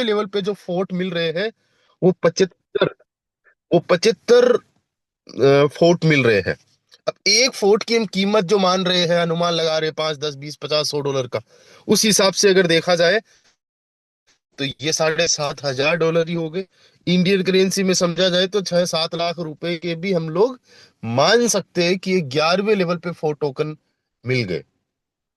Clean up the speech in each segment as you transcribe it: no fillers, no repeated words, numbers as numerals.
Level पे जो fort मिल रहे हैं वो 75 फोर्ट मिल रहे हैं। अब एक फोर्ट की हम कीमत जो मान रहे हैं, अनुमान लगा रहे हैं 5, 10, 20, 50, 100 डॉलर का, उस हिसाब से अगर देखा जाए तो ये $7,500 ही हो गए। इंडियन करेंसी में समझा जाए तो 6-7 लाख रुपए के भी हम लोग मान सकते हैं कि ये 11वें लेवल पे फोर्ट टोकन मिल गए।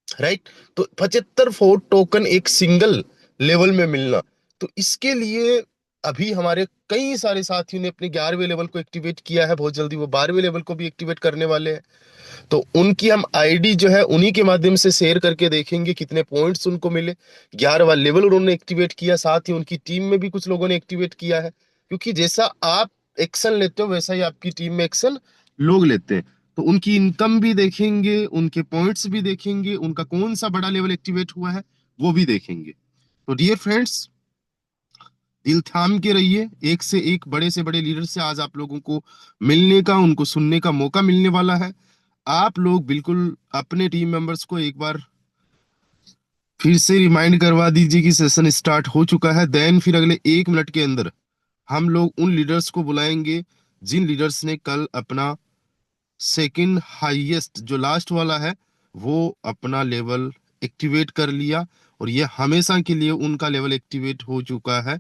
राइट। तो 75 फोर्ट टोकन एक सिंगल लेवल में मिलना, तो इसके लिए अभी हमारे कई सारे साथियों ने अपने 11वें लेवल को एक्टिवेट किया है। बहुत जल्दी वो 12वें लेवल को भी एक्टिवेट करने वाले हैं। तो उनकी हम आईडी जो है उन्हीं के माध्यम से शेयर करके देखेंगे कितने पॉइंट्स उनको मिले। 11वां लेवल उन्होंने एक्टिवेट किया, साथ ही उनकी टीम में भी कुछ लोगों ने एक्टिवेट किया है, क्योंकि जैसा आप एक्शन लेते हो वैसा ही आपकी टीम में एक्शन लोग लेते हैं। तो उनकी इनकम भी देखेंगे, उनके पॉइंट्स भी देखेंगे, उनका कौन सा बड़ा लेवल एक्टिवेट हुआ है वो भी देखेंगे। तो डियर फ्रेंड्स, दिल थाम के रहिए, एक से एक बड़े से बड़े लीडर से आज आप लोगों को मिलने का, उनको सुनने का मौका मिलने वाला है। आप लोग बिल्कुल अपने टीम मेंबर्स को एक बार फिर से रिमाइंड करवा दीजिए कि सेशन स्टार्ट हो चुका है। देन फिर अगले 1 मिनट के अंदर हम लोग उन लीडर्स को बुलाएंगे जिन लीडर्स ने कल अपना सेकंड हाईएस्ट जो लास्ट वाला है वो अपना लेवल एक्टिवेट कर लिया, और ये हमेशा के लिए उनका लेवल एक्टिवेट हो चुका है।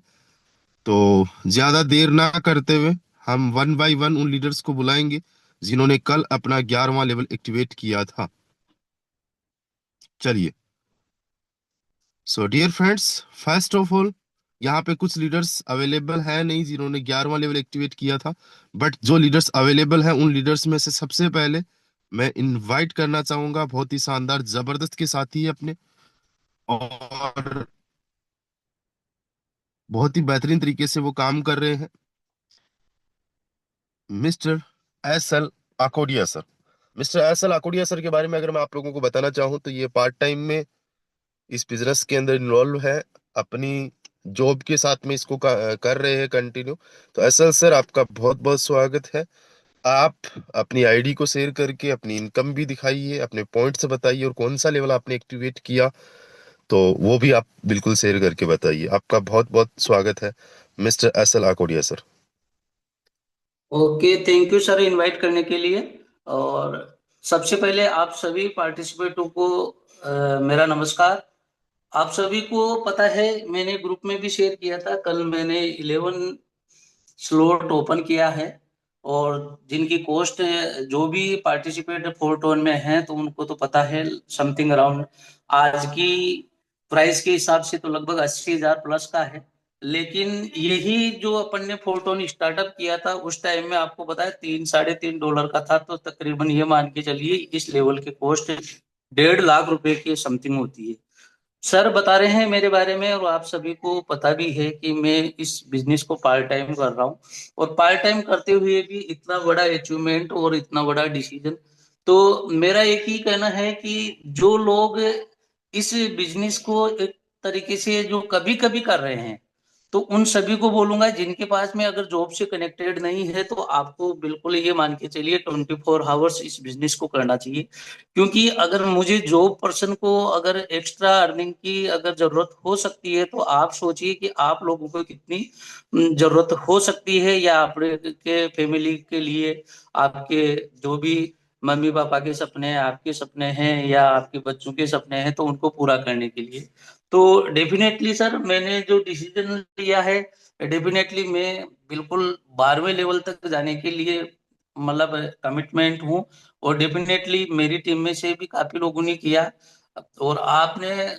तो ज्यादा देर ना करते हुए हम वन बाय वन उन लीडर्स को बुलाएंगे जिन्होंने कल अपना 11वां लेवल एक्टिवेट किया था। चलिए। So dear friends, first of all यहाँ पे कुछ लीडर्स अवेलेबल है नहीं जिन्होंने 11वां लेवल एक्टिवेट किया था, बट जो लीडर्स अवेलेबल हैं उन लीडर्स में से सबसे पहले मैं इनवाइट करना चाहूंगा, बहुत ही शानदार जबरदस्त के साथी है अपने, और बहुत ही बेहतरीन तरीके से वो काम कर रहे हैं, mister S L Akodia sir. Mister S L Akodia sir के बारे में अगर मैं आप लोगों को बताना चाहूँ तो ये पार्ट टाइम में इस बिजनेस के अंदर इन्वॉल्व है, अपनी जॉब के साथ में इसको कर रहे हैं कंटिन्यू। तो एसल सर, आपका बहुत बहुत स्वागत है। आप अपनी आईडी को शेयर करके अपनी इनकम भी दिखाइए, अपने पॉइंट्स बताइए, और कौन सा लेवल आपने एक्टिवेट किया तो वो भी आप बिल्कुल शेयर करके बताइए। आपका बहुत बहुत स्वागत है mister S L Akodia sir. Okay, thank you sir invite करने के लिए। और सबसे पहले आप सभी पार्टिसिपेंटों को मेरा नमस्कार। आप सभी को पता है, मैंने ग्रुप में भी शेयर किया था, कल मैंने 11 स्लॉट ओपन किया है। और जिनकी कॉस्ट जो भी पार्टिसिपेट फोर टोन में हैं तो उनको तो पता है, समथिंग अराउंड आज की प्राइस के हिसाब से तो लगभग 80,000 प्लस का है। लेकिन यही जो अपन ने फोरटोन स्टार्टअप किया था उस टाइम में आपको बताया 3-3.5 डॉलर का था, तो तकरीबन ये मान के चलिए इस लेवल की कॉस्ट 1.5 लाख रुपए के समथिंग होती है। सर बता रहे हैं मेरे बारे में, और आप सभी को पता भी है कि मैं इस बिजनेस को पार्ट टाइम कर रहा हूँ। और पार्ट टाइम करते हुए भी इतना बड़ा अचीवमेंट और इतना बड़ा डिसीजन, तो मेरा एक ही कहना है कि जो लोग इस बिजनेस को एक तरीके से जो कभी कभी कर रहे हैं, तो उन सभी को बोलूंगा जिनके पास में अगर जॉब से कनेक्टेड नहीं है तो आपको बिल्कुल ये मान के चलिए 24 आवर्स इस बिजनेस को करना चाहिए। क्योंकि अगर मुझे जॉब पर्सन को अगर एक्स्ट्रा अर्निंग की अगर जरूरत हो सकती है, तो आप सोचिए कि आप लोगों को कितनी जरूरत हो सकती है, या आपके फैमिली के लिए आपके जो भी मम्मी पापा के सपने हैं, आपके सपने हैं, या आपके बच्चों के सपने हैं, तो उनको पूरा करने के लिए। तो डेफिनेटली सर, मैंने जो डिसीजन लिया है, डेफिनेटली मैं बिल्कुल 12वें लेवल तक जाने के लिए मतलब कमिटमेंट हूँ। और डेफिनेटली मेरी टीम में से भी काफी लोगों ने किया। और आपने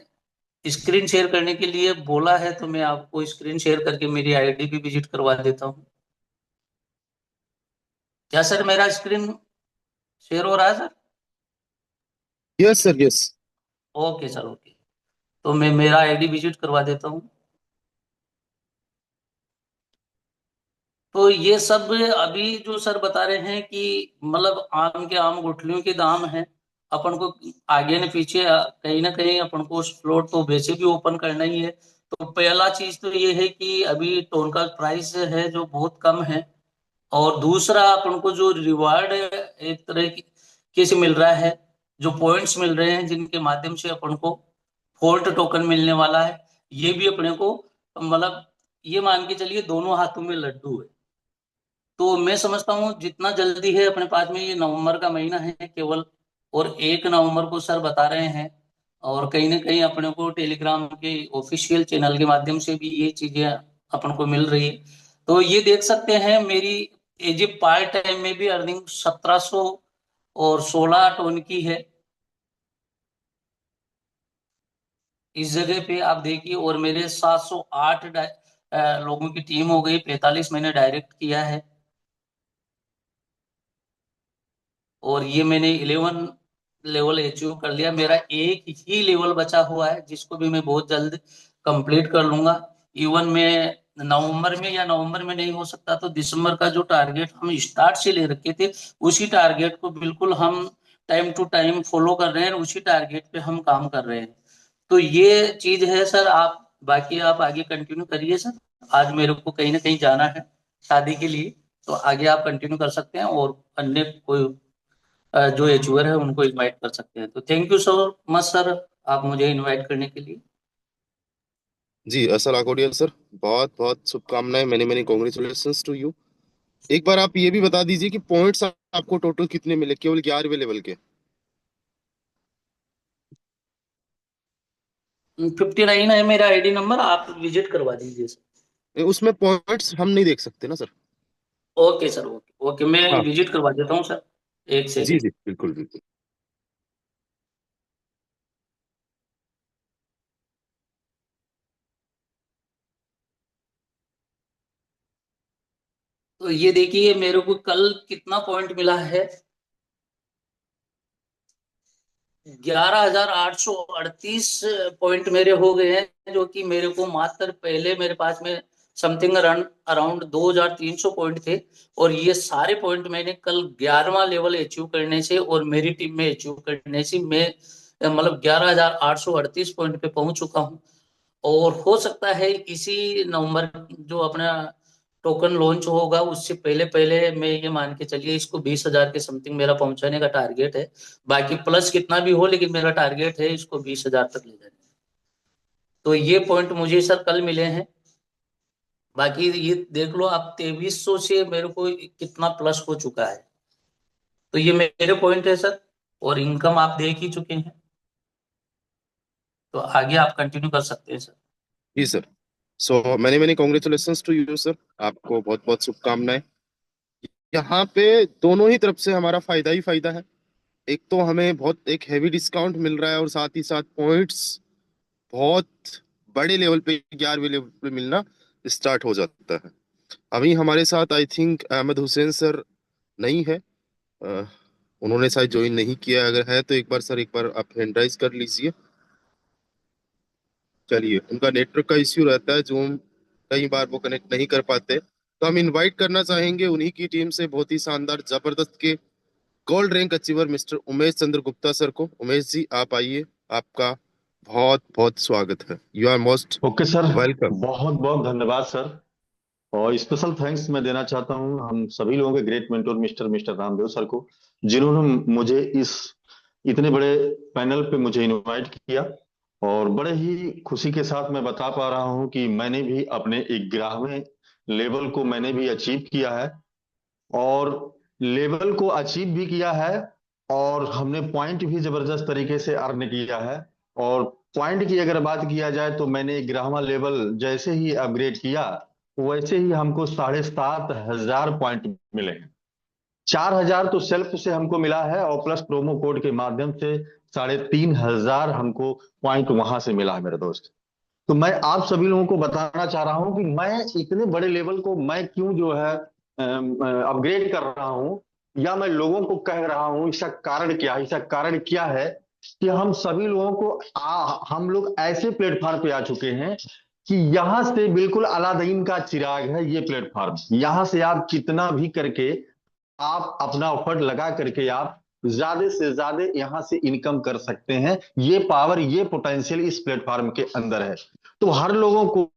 स्क्रीन शेयर करने के लिए बोला है, तो मैं आपको स्क्रीन शेयर करके मेरी आईडी भी विजिट करवा देता हूँ। क्या सर मेरा स्क्रीन शेयर हो रहा है sir? Yes sir, yes. Okay sir, okay. तो मैं मेरा आईडी विजिट करवा देता हूँ। तो ये सब अभी जो सर बता रहे हैं कि मतलब आम के आम गुठलियों के दाम हैं। अपन को आगे न पीछे कहीं ना कहीं अपन को स्लॉट तो वैसे भी ओपन करना ही है। तो पहला चीज तो ये है कि अभी टोन का प्राइस है जो बहुत कम है। और दूसरा अपन को जो रिवार्ड एक तरह की से मिल रहा है, जो पॉइंट्स मिल रहे हैं जिनके माध्यम से अपन को फोर्ट टोकन मिलने वाला है, ये भी अपने को मतलब ये मान के चलिए दोनों हाथों में लड्डू है। तो मैं समझता हूँ जितना जल्दी है अपने पास में, ये नवंबर का महीना है केवल, और 1 नवंबर को सर बता रहे हैं, और कहीं ना कहीं अपने को टेलीग्राम के ऑफिशियल चैनल के माध्यम से भी ये चीजें अपन को मिल रही है। तो ये देख सकते हैं मेरी एज ए पार्ट टाइम में भी अर्निंग 1700 और 16 टन की है इस जगह पे, आप देखिए। और मेरे 708 लोगों की टीम हो गई, 45 मैंने डायरेक्ट किया है। और ये मैंने 11 लेवल अचीव कर लिया। मेरा एक ही लेवल बचा हुआ है जिसको भी मैं बहुत जल्द कंप्लीट कर लूंगा। इवन में नवंबर में, या नवंबर में नहीं हो सकता तो दिसंबर का जो टारगेट हम स्टार्ट से ले रखे थे, उसी टारगेट को बिल्कुल हम टाइम टू टाइम फॉलो कर रहे हैं, उसी टारगेट पे हम काम कर रहे हैं। तो ये चीज है सर। आप बाकी आप आगे कंटिन्यू करिए सर। आज मेरे को कहीं ना कहीं जाना है शादी के लिए, तो आगे आप कंटिन्यू कर सकते हैं, और अन्य कोई जो एचूअर है उनको इनवाइट कर सकते हैं। तो thank you so much sir, आप मुझे इनवाइट करने के लिए। जी असल आकोडियल सर, बहुत बहुत शुभकामनाएं, many many congratulations to you. एक बार आप ये भी बता दीजिए कि पॉइंट्स आपको टोटल कितने मिले केवल 11वें लेवल के? 59 है मेरा आईडी नंबर, आप विजिट करवा दीजिए सर। उसमें पॉइंट्स हम नहीं देख सकते ना sir? Okay sir, okay okay, मैं हाँ। विजिट करवा देता हूँ सर, एक जी सेकेंड। जी बिल्कुल बिल्कुल। तो ये देखिए मेरे को कल कितना पॉइंट मिला है, 11,838 पॉइंट मेरे हो गए हैं, जो कि मेरे को मात्र पहले मेरे पास में समथिंग अराउंड 2,300 पॉइंट थे। और ये सारे पॉइंट मैंने कल 11वां लेवल अचीव करने से और मेरी टीम में अचीव करने से मैं मतलब 11,838 पॉइंट पे पहुंच चुका हूँ। और हो सकता है इसी नवंबर जो अपना टोकन लॉन्च होगा उससे पहले पहले, मैं ये मान के चलिए इसको 20,000 के समथिंग मेरा पहुंचाने का टारगेट है। बाकी प्लस कितना भी हो, लेकिन मेरा टारगेट है इसको 20,000 तक ले जाने। तो ये पॉइंट मुझे सर कल मिले हैं। बाकी ये देख लो आप, 2300 से मेरे को कितना प्लस हो चुका है। तो ये मेरे पॉइंट है सर, और इनकम आप देख ही चुके हैं। तो आगे आप कंटिन्यू कर सकते हैं सर। जी sir. So many many congratulations to you sir, आपको बहुत बहुत शुभकामनाएं। यहाँ पे दोनों ही तरफ से हमारा फायदा ही फायदा है। एक तो हमें बहुत एक हैवी डिस्काउंट मिल रहा है, और साथ ही साथ पॉइंट्स बहुत बड़े लेवल पे 11वें लेवल पे मिलना स्टार्ट हो जाता है। अभी हमारे साथ I think Ahmed Hussain sir नहीं है। अ, उन्होंने शायद ज्वाइन नहीं किया, अगर है तो एक बार सर, एक बार आप हैंड राइज कर लीजिए। चलिए, उनका नेटवर्क का इश्यू रहता है, जूम कई बार वो कनेक्ट नहीं कर पाते, तो हम इनवाइट करना चाहेंगे उन्हीं की टीम से बहुत ही शानदार जबरदस्त के gold rank achiever mister Umesh Chandra Gupta sir को। उमेश जी आप आइए, आपका बहुत बहुत स्वागत है, you are most okay sir. Welcome. बहुत बहुत धन्यवाद सर। और स्पेशल थैंक्स मैं देना चाहता हूं हम सभी लोगों के great mentor mister mister Ramdev sir को, जिन्होंने मुझे इस इतने बड़े पैनल पे मुझे इनवाइट किया। और बड़े ही खुशी के साथ मैं बता पा रहा हूं कि मैंने भी अपने 11वें लेवल को मैंने भी अचीव किया है। और लेवल को अचीव भी किया है, और हमने पॉइंट भी जबरदस्त तरीके से अर्न किया है। और पॉइंट की अगर बात किया जाए तो मैंने 11वां लेवल जैसे ही अपग्रेड किया, वैसे ही हमको 7,500 पॉइंट मिले हैं। 4,000 तो सेल्फ से हमको मिला है, और प्लस प्रोमो कोड के माध्यम से 3,500 हमको पॉइंट वहां से मिला है मेरे दोस्त। तो मैं आप सभी लोगों को बताना चाह रहा हूं कि मैं इतने बड़े लेवल को मैं क्यों जो है अपग्रेड कर रहा हूं, या मैं लोगों को कह रहा हूं, इसका कारण क्या है? इसका कारण क्या है कि हम सभी लोगों को हम लोग ऐसे प्लेटफॉर्म पे आ चुके हैं कि यहां से बिल्कुल अलादीन का चिराग है ये प्लेटफॉर्म। यहां से आप कितना भी करके आप अपना एफर्ट लगा करके आप ज्यादा से ज्यादा यहां से इनकम कर सकते हैं। ये पावर ये पोटेंशियल इस प्लेटफॉर्म के अंदर है। तो हर लोगों को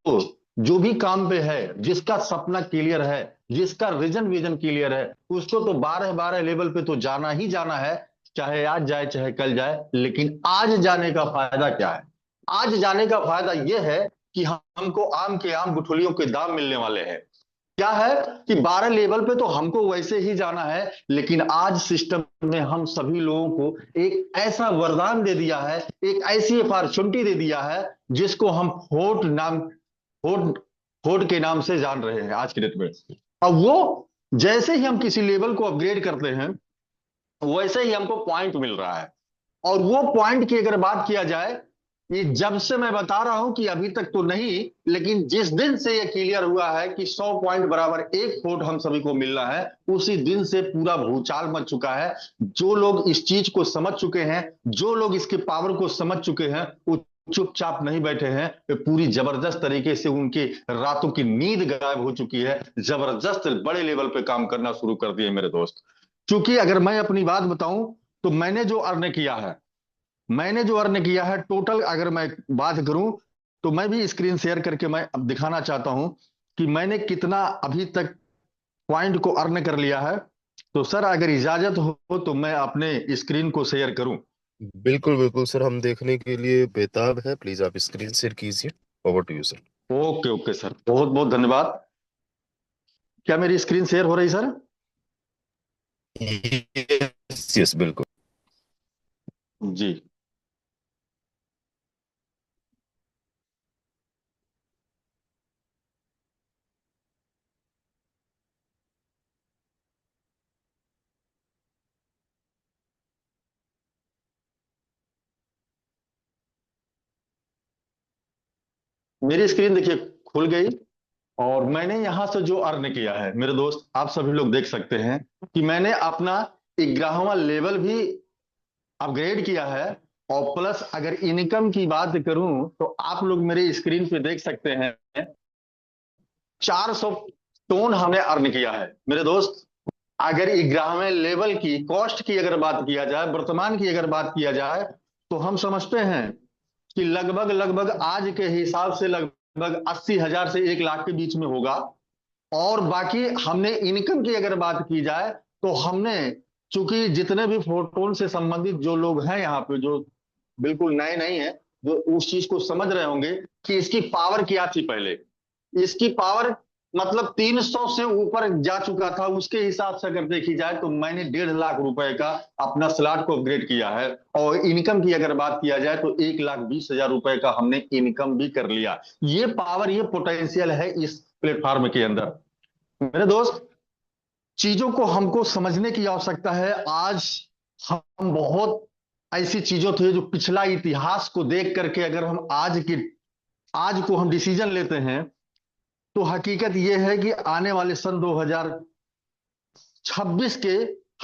जो भी काम पे है, जिसका सपना क्लियर है, जिसका विजन विजन क्लियर है, उसको तो 12-12 लेवल पे तो जाना ही जाना है। चाहे आज जाए चाहे कल जाए, लेकिन आज जाने का फायदा क्या है? आज जाने का फायदा यह है कि हमको आम के आम गुठलियों के दाम मिलने वाले हैं। क्या है कि 12 लेवल पे तो हमको वैसे ही जाना है, लेकिन आज सिस्टम ने हम सभी लोगों को एक ऐसा वरदान दे दिया है, एक ऐसी अपॉर्चुनिटी दे दिया है, जिसको हम फोर्ट फोर्ट के नाम से जान रहे हैं आज के डेट में। अब वो जैसे ही हम किसी लेवल को अपग्रेड करते हैं, वैसे ही हमको पॉइंट मिल रहा है। और वो पॉइंट की अगर बात किया जाए, ये जब से मैं बता रहा हूं कि अभी तक तो नहीं, लेकिन जिस दिन से ये क्लियर हुआ है कि 100 पॉइंट बराबर एक फोर्ट हम सभी को मिलना है, उसी दिन से पूरा भूचाल मच चुका है। जो लोग इस चीज को समझ चुके हैं, जो लोग इसके पावर को समझ चुके हैं, वो चुपचाप नहीं बैठे हैं। वे पूरी जबरदस्त तरीके से उनके रातों की नींद गायब हो चुकी है, जबरदस्त बड़े लेवल पे काम करना शुरू कर दिए मेरे दोस्त। क्योंकि अगर मैं अपनी बात बताऊं, तो मैंने जो अर्न किया है टोटल, अगर मैं बात करूं, तो मैं भी स्क्रीन शेयर करके मैं अब दिखाना चाहता हूं कि मैंने कितना अभी तक पॉइंट को अर्न कर लिया है। तो सर अगर इजाजत हो तो मैं अपने स्क्रीन को शेयर करूं। बिल्कुल बिल्कुल सर, हम देखने के लिए बेताब है। प्लीज आप स्क्रीन शेयर कीजिए। Over to you sir. Okay okay sir, बहुत बहुत धन्यवाद। क्या मेरी स्क्रीन शेयर हो रही सर? यस यस बिल्कुल। जी। मेरी स्क्रीन देखिए खुल गई। और मैंने यहां से जो अर्न किया है मेरे दोस्त, आप सभी लोग देख सकते हैं कि मैंने अपना 11वां लेवल भी अपग्रेड किया है। और प्लस अगर इनकम की बात करूं, तो आप लोग मेरे स्क्रीन पे देख सकते हैं 400 टोन हमने अर्न किया है मेरे दोस्त। अगर 11वें लेवल की कॉस्ट की अगर बात किया जाए, वर्तमान की अगर बात किया जाए, तो हम समझते हैं कि लगभग लगभग आज के हिसाब से लगभग 80,000 से 1 लाख के बीच में होगा। और बाकी हमने इनकम की अगर बात की जाए, तो हमने, चूंकि जितने भी फोटोन से संबंधित जो लोग हैं यहाँ पे, जो बिल्कुल नए नहीं है, जो उस चीज को समझ रहे होंगे कि इसकी पावर क्या थी पहले। इसकी पावर मतलब 300 से ऊपर जा चुका था। उसके हिसाब से अगर देखी जाए, तो मैंने 1.5 लाख रुपए का अपना स्लॉट को अपग्रेड किया है। और इनकम की अगर बात किया जाए, तो 1,20,000 रुपए का हमने इनकम भी कर लिया। ये पावर, ये पोटेंशियल है इस प्लेटफॉर्म के अंदर मेरे दोस्त। चीजों को हमको समझने की आवश्यकता है। आज हम बहुत ऐसी चीजों थे जो पिछला इतिहास को देख करके अगर हम आज को हम डिसीजन लेते हैं, तो हकीकत यह है कि आने वाले सन 2026 के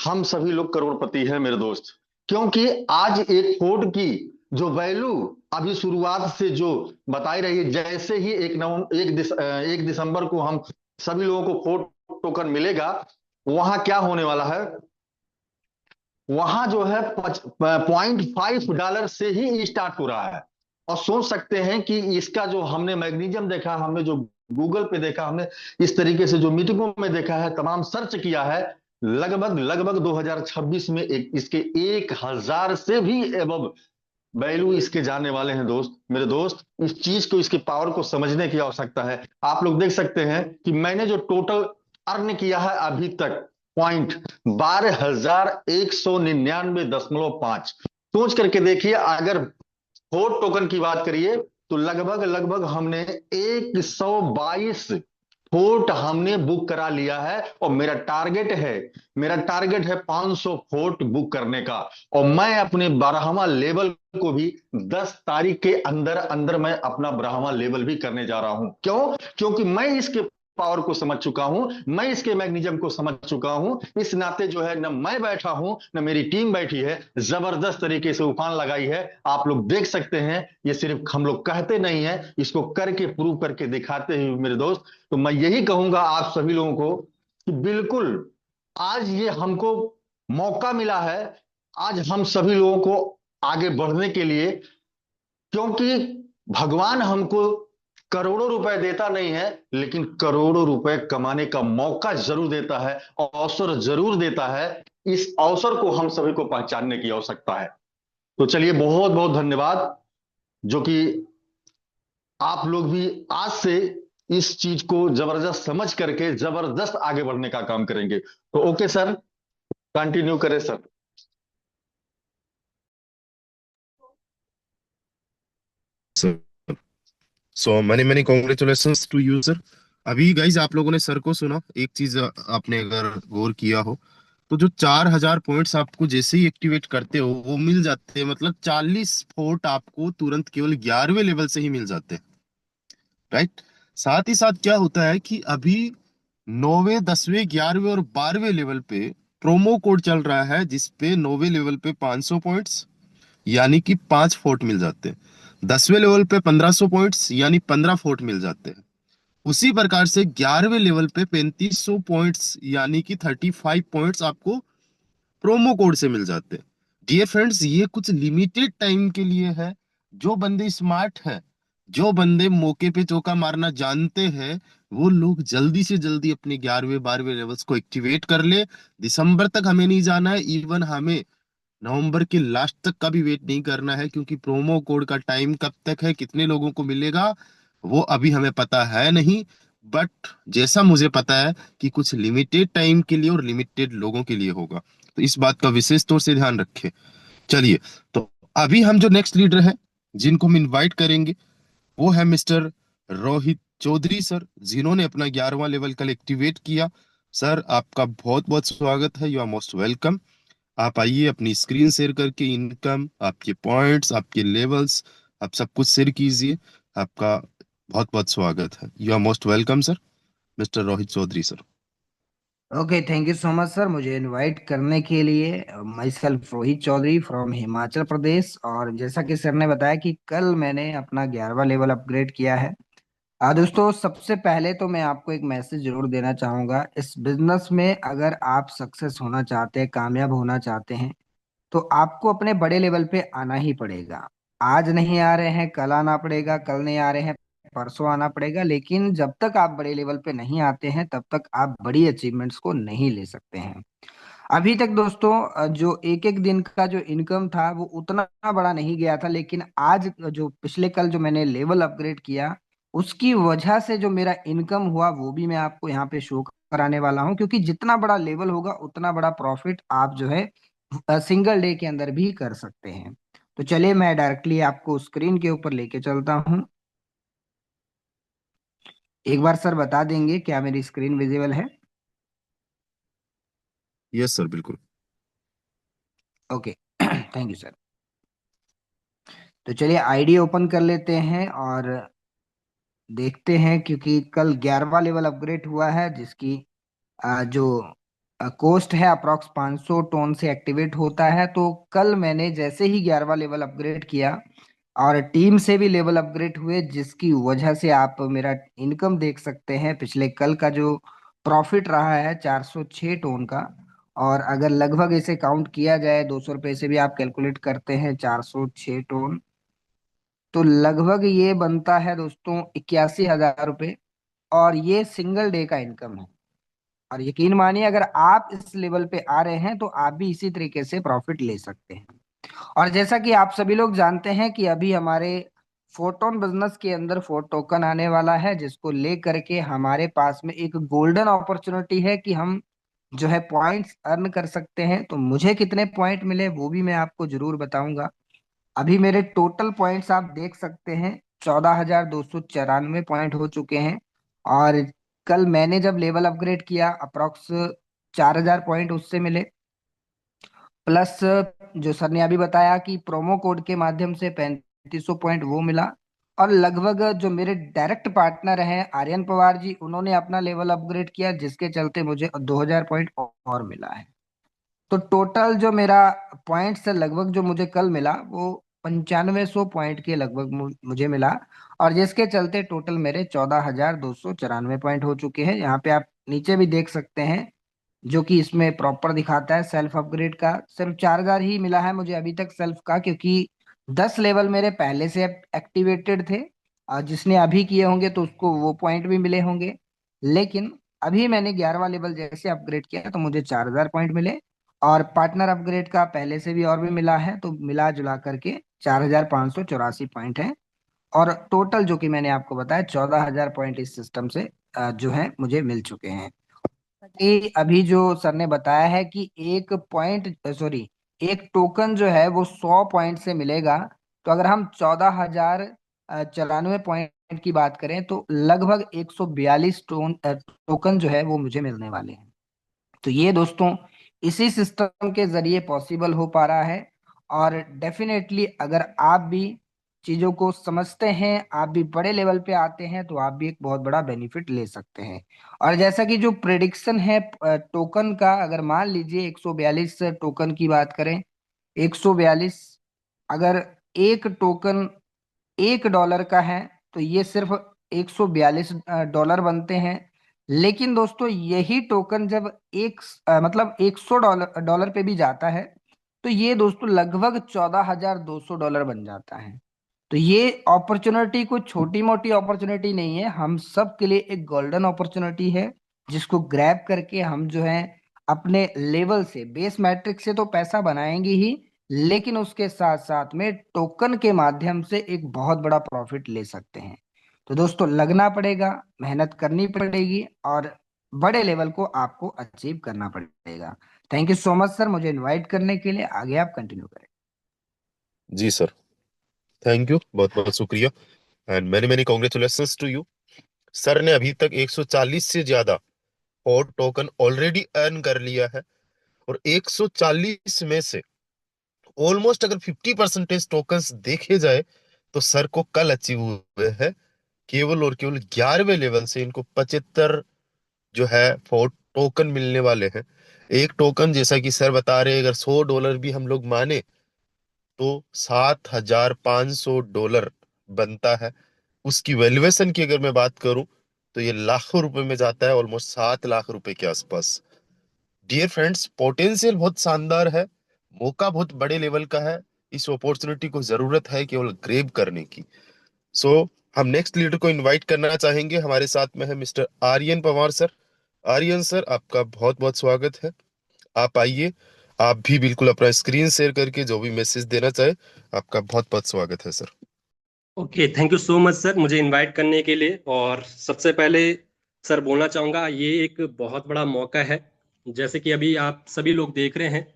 हम सभी लोग करोड़पति हैं मेरे दोस्त। क्योंकि आज एक फोर्ड की जो वैल्यू अभी शुरुआत से जो बताई रही है, जैसे ही 1 दिसंबर को हम सभी लोगों को फोर्ड टोकन मिलेगा, वहां क्या होने वाला है, वहां जो है $0.5 से ही स्टार्ट हो रहा है। और सोच सकते हैं कि इसका जो हमने मैग्नीशियम देखा, हमने जो गूगल पे देखा, हमने इस तरीके से जो मीटिंगों में देखा है, तमाम सर्च किया है, लगभग लगभग 2026 में इसके 1,000 से भी एबव वैल्यू इसके जाने वाले हैं दोस्त मेरे दोस्त। इस चीज को, इसकी पावर को समझने की आवश्यकता है। आप लोग देख सकते हैं कि मैंने जो टोटल अर्न किया है अभी तक पॉइंट, 12,199.5। सोच करके देखिए, अगर फोर्ट टोकन की बात करिए, तो लगभग लगभग हमने 122 फोर्ट हमने बुक करा लिया है। और मेरा टारगेट है 500 फोर्ट बुक करने का। और मैं अपने 12वां लेवल को भी 10 तारीख के अंदर अंदर मैं अपना 12वां लेवल भी करने जा रहा हूं। क्यों? क्योंकि मैं इसके पावर को समझ चुका हूं, मैं इसके मैग्नीशियम को समझ चुका हूं। इस नाते जो है, न मैं बैठा हूं न मेरी टीम बैठी है, जबरदस्त तरीके से उफान लगाई है। आप लोग देख सकते हैं, ये सिर्फ हम लोग कहते नहीं है, इसको करके प्रूव करके दिखाते हैं मेरे दोस्त। तो मैं यही कहूंगा आप सभी लोगों को कि बिल्कुल आज ये हमको मौका मिला है, आज हम सभी लोगों को आगे बढ़ने के लिए। क्योंकि भगवान हमको करोड़ों रुपए देता नहीं है, लेकिन करोड़ों रुपए कमाने का मौका जरूर देता है, अवसर जरूर देता है। इस अवसर को हम सभी को पहचानने की आवश्यकता है। तो चलिए, बहुत बहुत धन्यवाद। जो कि आप लोग भी आज से इस चीज को जबरदस्त समझ करके जबरदस्त आगे बढ़ने का काम करेंगे। तो ओके सर, कंटिन्यू करें sir. So many many congratulations to you sir. अभी गाइज आप लोगों ने सर को सुना, एक चीज आपने अगर गौर किया हो तो जो 4,000 पॉइंट्स आपको जैसे ही एक्टिवेट करते हो वो मिल जाते हैं, मतलब 40 फोर्ट आपको तुरंत केवल 11वें लेवल से ही मिल जाते हैं, राइट। साथ ही साथ क्या होता है कि अभी 9वें 10वें 11वें और 12वें लेवल पे प्रोमो कोड चल रहा है, जिसपे 9वें लेवल पे 500 पॉइंट्स यानी कि 5 फोर्ट मिल जाते हैं, 10वें लेवल पे 1500 पॉइंट्स यानी 15 फोर्ट मिल जाते हैं। उसी प्रकार से 11वें लेवल पे 3500 पॉइंट्स यानी कि 35 पॉइंट्स आपको प्रोमो कोड से मिल जाते हैं। डियर फ्रेंड्स, ये कुछ लिमिटेड टाइम के लिए है। जो बंदे स्मार्ट है, जो बंदे मौके पे चौका मारना जानते हैं, वो लोग जल्दी से जल्दी अपने 11वें 12वें लेवल्स को एक्टिवेट कर ले। दिसंबर तक हमें नहीं जाना है, इवन हमें नवंबर के लास्ट तक का भी वेट नहीं करना है, क्योंकि प्रोमो कोड का टाइम कब तक है, कितने लोगों को मिलेगा, वो अभी हमें पता है नहीं। बट जैसा मुझे पता है कि कुछ लिमिटेड टाइम के लिए और लिमिटेड लोगों के लिए होगा, तो इस बात का विशेष तौर से ध्यान रखें। चलिए, तो अभी हम जो नेक्स्ट लीडर है, जिनको हम इनवाइट करेंगे, वो है मिस्टर रोहित चौधरी सर, जिन्होंने अपना 11वां लेवल कल एक्टिवेट किया। सर, आपका बहुत बहुत स्वागत है, यू आर मोस्ट वेलकम। आप आइए, अपनी स्क्रीन शेयर करके इनकम, आपके पॉइंट्स, आपके लेवल्स, आप सब कुछ शेयर कीजिए। आपका बहुत बहुत स्वागत है, you are most welcome sir, mister Rohit Chaudhary sir. Okay, thank you so much sir, मुझे इनवाइट करने के लिए। Myself Rohit Chaudhary from Himachal Pradesh. और जैसा कि सर ने बताया कि कल मैंने अपना 11वां लेवल अपग्रेड किया है। दोस्तों, सबसे पहले तो मैं आपको एक मैसेज जरूर देना चाहूंगा। इस बिजनेस में अगर आप सक्सेस होना चाहते हैं, कामयाब होना चाहते हैं, तो आपको अपने बड़े लेवल पे आना ही पड़ेगा। आज नहीं आ रहे हैं, कल आना पड़ेगा, कल नहीं आ रहे हैं, परसों आना पड़ेगा। लेकिन जब तक आप बड़े लेवल पे नहीं आते हैं, तब तक आप बड़ी अचीवमेंट्स को नहीं ले सकते हैं। अभी तक दोस्तों, जो एक एक दिन का जो इनकम था वो उतना बड़ा नहीं गया था, लेकिन आज जो पिछले कल जो मैंने लेवल अपग्रेड किया, उसकी वजह से जो मेरा इनकम हुआ वो भी मैं आपको यहाँ पे शो कराने वाला हूँ। क्योंकि जितना बड़ा लेवल होगा उतना बड़ा प्रॉफिट आप जो है सिंगल डे के अंदर भी कर सकते हैं। तो चलिए, मैं डायरेक्टली आपको स्क्रीन के ऊपर लेके चलता हूँ। एक बार सर बता देंगे क्या मेरी स्क्रीन विजिबल है? यस सर, बिल्कुल। Okay, thank you sir. तो चलिए आईडी ओपन कर लेते हैं और देखते हैं। क्योंकि कल 11वां लेवल अपग्रेड हुआ है, जिसकी जो कोस्ट है अप्रोक्स 500 टोन से एक्टिवेट होता है। तो कल मैंने जैसे ही 11वां लेवल अपग्रेड किया और टीम से भी लेवल अपग्रेड हुए, जिसकी वजह से आप मेरा इनकम देख सकते हैं। पिछले कल का जो प्रॉफिट रहा है 406 टोन का, और अगर लगभग इसे काउंट किया जाए 200 रुपए से भी आप कैलकुलेट करते हैं 406 टोन, तो लगभग ये बनता है दोस्तों 81,000 रुपये। और ये सिंगल डे का इनकम है। और यकीन मानिए, अगर आप इस लेवल पे आ रहे हैं तो आप भी इसी तरीके से प्रॉफिट ले सकते हैं। और जैसा कि आप सभी लोग जानते हैं कि अभी हमारे फोटोन बिजनेस के अंदर फोर्ट टोकन आने वाला है, जिसको लेकर के हमारे पास में एक गोल्डन अपॉर्चुनिटी है कि हम जो है पॉइंट्स अर्न कर सकते हैं। तो मुझे कितने पॉइंट मिले वो भी मैं आपको जरूर बताऊंगा। अभी मेरे टोटल पॉइंट्स आप देख सकते हैं, 14,294 पॉइंट हो चुके हैं। और कल मैंने जब लेवल अपग्रेड किया, अप्रोक्स 4,000 पॉइंट उससे मिले। प्लस जो सर ने अभी बताया कि प्रोमो कोड के माध्यम से 3,500 पॉइंट वो मिला। और लगभग जो मेरे डायरेक्ट पार्टनर हैं आर्यन पवार जी, उन्होंने अपना लेवल अपग्रेड किया, जिसके चलते मुझे 2,000 पॉइंट और मिला है। तो टोटल जो मेरा पॉइंट्स है लगभग जो मुझे कल मिला, वो 9,500 पॉइंट के लगभग मुझे मिला। और जिसके चलते टोटल मेरे 14,294 पॉइंट हो चुके हैं। यहाँ पे आप नीचे भी देख सकते हैं, जो कि इसमें प्रॉपर दिखाता है सेल्फ अपग्रेड का। सिर्फ 4,000 ही मिला है मुझे अभी तक सेल्फ का, क्योंकि 10 लेवल मेरे पहले से एक्टिवेटेड थे। और जिसने अभी किए होंगे तो उसको वो पॉइंट भी मिले होंगे। लेकिन अभी मैंने 11वां लेवल जैसे अपग्रेड किया तो मुझे 4,000 पॉइंट मिले। और पार्टनर अपग्रेड का पहले से भी और भी मिला है, तो मिला जुला करके 4,584 पॉइंट है। और टोटल जो कि मैंने आपको बताया 14,000 पॉइंट इस सिस्टम से जो है मुझे मिल चुके हैं। ये अभी जो सर ने बताया है कि एक पॉइंट सॉरी एक टोकन जो है वो 100 पॉइंट से मिलेगा, तो अगर हम 14,094 पॉइंट की बात करें तो लगभग 142 टोकन जो है वो मुझे मिलने वाले हैं। तो ये दोस्तों इसी सिस्टम के जरिए पॉसिबल हो पा रहा है। और डेफिनेटली अगर आप भी चीजों को समझते हैं, आप भी बड़े लेवल पे आते हैं, तो आप भी एक बहुत बड़ा बेनिफिट ले सकते हैं। और जैसा कि जो प्रिडिक्शन है टोकन का, अगर मान लीजिए 142 टोकन की बात करें, 142, अगर एक टोकन $1 का है तो ये सिर्फ 142 डॉलर बनते हैं। लेकिन दोस्तों यही टोकन जब मतलब $100 डॉलर पे भी जाता है तो ये दोस्तों लगभग $14,200 बन जाता है। तो ये अपॉर्चुनिटी कोई छोटी मोटी अपॉर्चुनिटी नहीं है, हम सब के लिए एक गोल्डन अपॉर्चुनिटी है, जिसको ग्रैब करके हम जो है अपने लेवल से, बेस मैट्रिक्स से तो पैसा बनाएंगे ही, लेकिन उसके साथ साथ में टोकन के माध्यम से एक बहुत बड़ा प्रॉफिट ले सकते हैं। तो दोस्तों लगना पड़ेगा, मेहनत करनी पड़ेगी और बड़े लेवल को आपको अचीव करना पड़ेगा। Thank you so much sir मुझे इनवाइट करने के लिए। आगे आप कंटिन्यू करें। जी सर, थैंक यू, बहुत बहुत शुक्रिया and many many congratulations to you. Sir ने अभी तक 140 से ज्यादा और टोकन ऑलरेडी अर्न कर लिया है, और 140 में से ऑलमोस्ट अगर 50% टोकन्स देखे जाए तो सर को कल अचीव हुए हैं। केवल और केवल 11वें लेवल से इनको 75 जो है फोर्ट टोकन मिलने वाले हैं। एक टोकन जैसा कि सर बता रहे हैं, अगर $100 भी हम लोग माने तो $7,500 बनता है। उसकी वैल्यूएशन की अगर मैं बात करूं तो ये लाखों रुपए में जाता है, ऑलमोस्ट 7 लाख रुपए के आसपास। डियर फ्रेंड्स, पोटेंशियल बहुत शानदार है, मौका बहुत बड़े लेवल का है। इस अपॉर्चुनिटी को जरूरत है केवल ग्रेब करने की। सो हम नेक्स्ट लीडर को इनवाइट करना चाहेंगे। हमारे साथ में है mister Aryan Pawar sir. Aryan sir, आपका बहुत बहुत स्वागत है। आप आइए, आप भी बिल्कुल अपना स्क्रीन शेयर करके जो भी मैसेज देना चाहे, आपका बहुत बहुत स्वागत है sir. Okay, thank you so much sir मुझे इनवाइट करने के लिए। और सबसे पहले सर बोलना चाहूँगा ये एक बहुत बड़ा मौका है। जैसे कि अभी आप सभी लोग देख रहे हैं,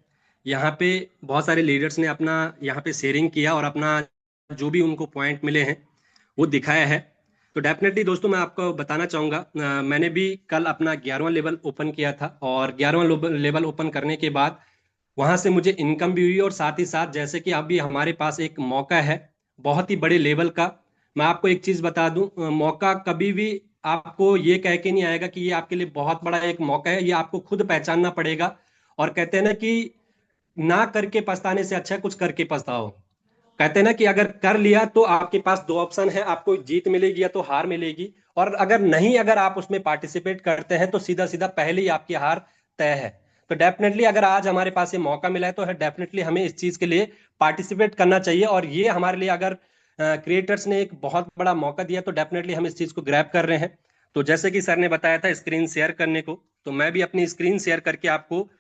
यहाँ पे बहुत सारे लीडर्स ने अपना यहाँ पे शेयरिंग किया और अपना जो भी उनको पॉइंट मिले हैं वो दिखाया है। तो डेफिनेटली दोस्तों मैं आपको बताना चाहूँगा, मैंने भी कल अपना 11वां लेवल ओपन किया था और 11वां लेवल ओपन करने के बाद वहां से मुझे इनकम भी हुई। और साथ ही साथ जैसे कि अभी हमारे पास एक मौका है बहुत ही बड़े लेवल का। मैं आपको एक चीज बता दूं, मौका कभी भी आपको ये कह के नहीं आएगा कि ये आपके लिए बहुत बड़ा एक मौका है, ये आपको खुद पहचानना पड़ेगा। और कहते हैं ना कि ना करके पछताने से अच्छा है कुछ करके पछताओ। कहते हैं ना कि अगर कर लिया तो आपके पास दो ऑप्शन है, आपको जीत मिलेगी या तो हार मिलेगी। और अगर आप उसमें पार्टिसिपेट करते हैं तो सीधा सीधा पहले ही आपकी हार तय है। तो डेफिनेटली अगर आज हमारे पास ये मौका मिला है तो डेफिनेटली हमें इस चीज के लिए पार्टिसिपेट करना चाहिए। और ये हमारे लिए अगर क्रिएटर्स ने एक बहुत बड़ा मौका दिया तो डेफिनेटली हम इस चीज को ग्रैब कर रहे हैं। तो जैसे कि सर ने बताया था स्क्रीन शेयर करने को, तो मैं भी अपनी स्क्रीन शेयर करके आपको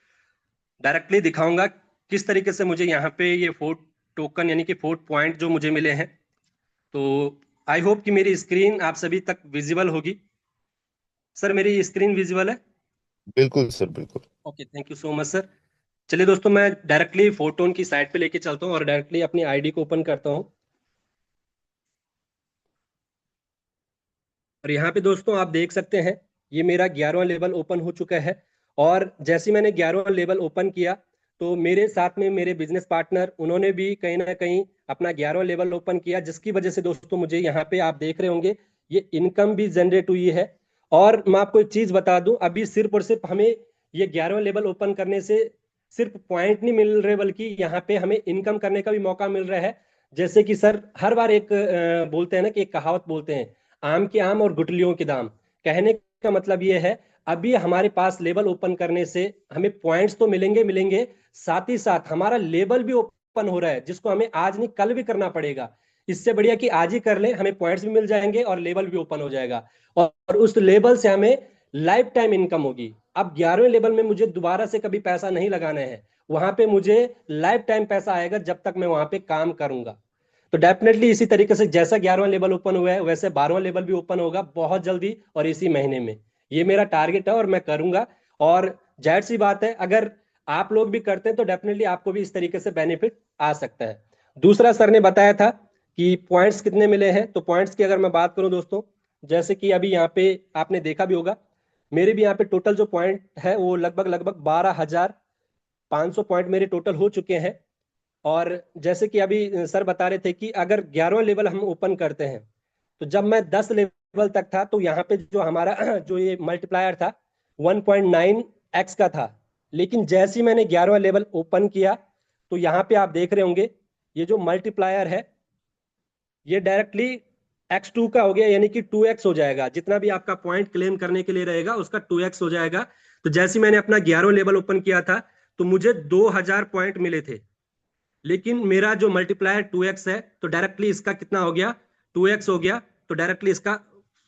डायरेक्टली दिखाऊंगा किस तरीके से मुझे यहाँ पे ये 4 टोकन यानी कि 4 पॉइंट जो मुझे मिले हैं। तो आई होप कि मेरी स्क्रीन आप सभी तक विजिबल होगी। सर मेरी स्क्रीन विजिबल है? बिल्कुल सर, बिल्कुल। Okay, thank you so much sir. चलिए दोस्तों मैं डायरेक्टली फोटोन की साइट पे लेके चलता हूँ और डायरेक्टली अपनी आईडी को ओपन करता हूँ। और यहाँ पे दोस्तों आप देख सकते हैं ये मेरा 11वां लेवल ओपन हो चुका है। और जैसे ही मैंने 11वां लेवल ओपन किया तो मेरे साथ में मेरे बिजनेस पार्टनर उन्होंने भी कहीं ना कहीं अपना 11वां लेवल ओपन किया, जिसकी वजह से दोस्तों मुझे यहाँ पे आप देख रहे होंगे ये इनकम भी जनरेट हुई है। और मैं आपको एक चीज बता दूं, अभी सिर्फ और सिर्फ हमें ये 11वां लेवल ओपन करने से सिर्फ पॉइंट नहीं मिल रहे बल्कि यहाँ पे हमें इनकम करने का भी मौका मिल रहा है। जैसे कि सर हर बार एक बोलते हैं ना कि एक कहावत बोलते हैं, आम के आम और गुठलियों के दाम। कहने का मतलब ये है अभी हमारे पास लेवल ओपन करने से हमें पॉइंट्स तो मिलेंगे मिलेंगे, साथ ही साथ हमारा लेवल भी ओपन हो रहा है जिसको हमें आज नहीं कल भी करना पड़ेगा। इससे बढ़िया कि आज ही कर ले, हमें पॉइंट्स भी मिल जाएंगे और लेवल भी ओपन हो जाएगा। और उस लेवल से हमें लाइफ टाइम इनकम होगी। अब 11वें लेवल में मुझे दोबारा से कभी पैसा नहीं लगाना है, वहां पे मुझे लाइफ टाइम पैसा आएगा जब तक मैं वहां पे काम करूंगा। तो डेफिनेटली इसी तरीके से जैसा 11वां लेवल ओपन हुआ है वैसे 12वां लेवल भी ओपन होगा बहुत जल्दी और इसी महीने में। ये मेरा टारगेट है और मैं करूंगा। और जाहिर सी बात है अगर आप लोग भी करते हैं तो डेफिनेटली आपको भी इस तरीके से बेनिफिट आ सकता है। दूसरा सर ने बताया था कि पॉइंट्स कितने मिले हैं, तो पॉइंट्स की अगर मैं बात करूं दोस्तों, जैसे कि अभी यहाँ पे आपने देखा भी होगा, मेरे भी यहाँ पे टोटल जो पॉइंट है वो लगभग लगभग 12,500 पॉइंट मेरे टोटल हो चुके हैं। और जैसे कि अभी सर बता रहे थे कि अगर 11वां लेवल हम ओपन करते हैं तो जब मैं 10 लेवल तक था तो यहाँ पे जो हमारा जो ये मल्टीप्लायर था 1.9x का था। लेकिन जैसे ही मैंने 11वां लेवल ओपन किया तो यहाँ पे आप देख रहे होंगे ये जो मल्टीप्लायर है ये डायरेक्टली x2 का हो गया, यानी कि 2x हो जाएगा। जितना भी आपका पॉइंट क्लेम करने के लिए रहेगा उसका 2x हो जाएगा। तो जैसे मैंने अपना 11वां लेवल ओपन किया था तो मुझे 2000 पॉइंट मिले थे, लेकिन मेरा जो मल्टीप्लायर 2x है तो डायरेक्टली इसका कितना हो गया, 2x हो गया, तो डायरेक्टली इसका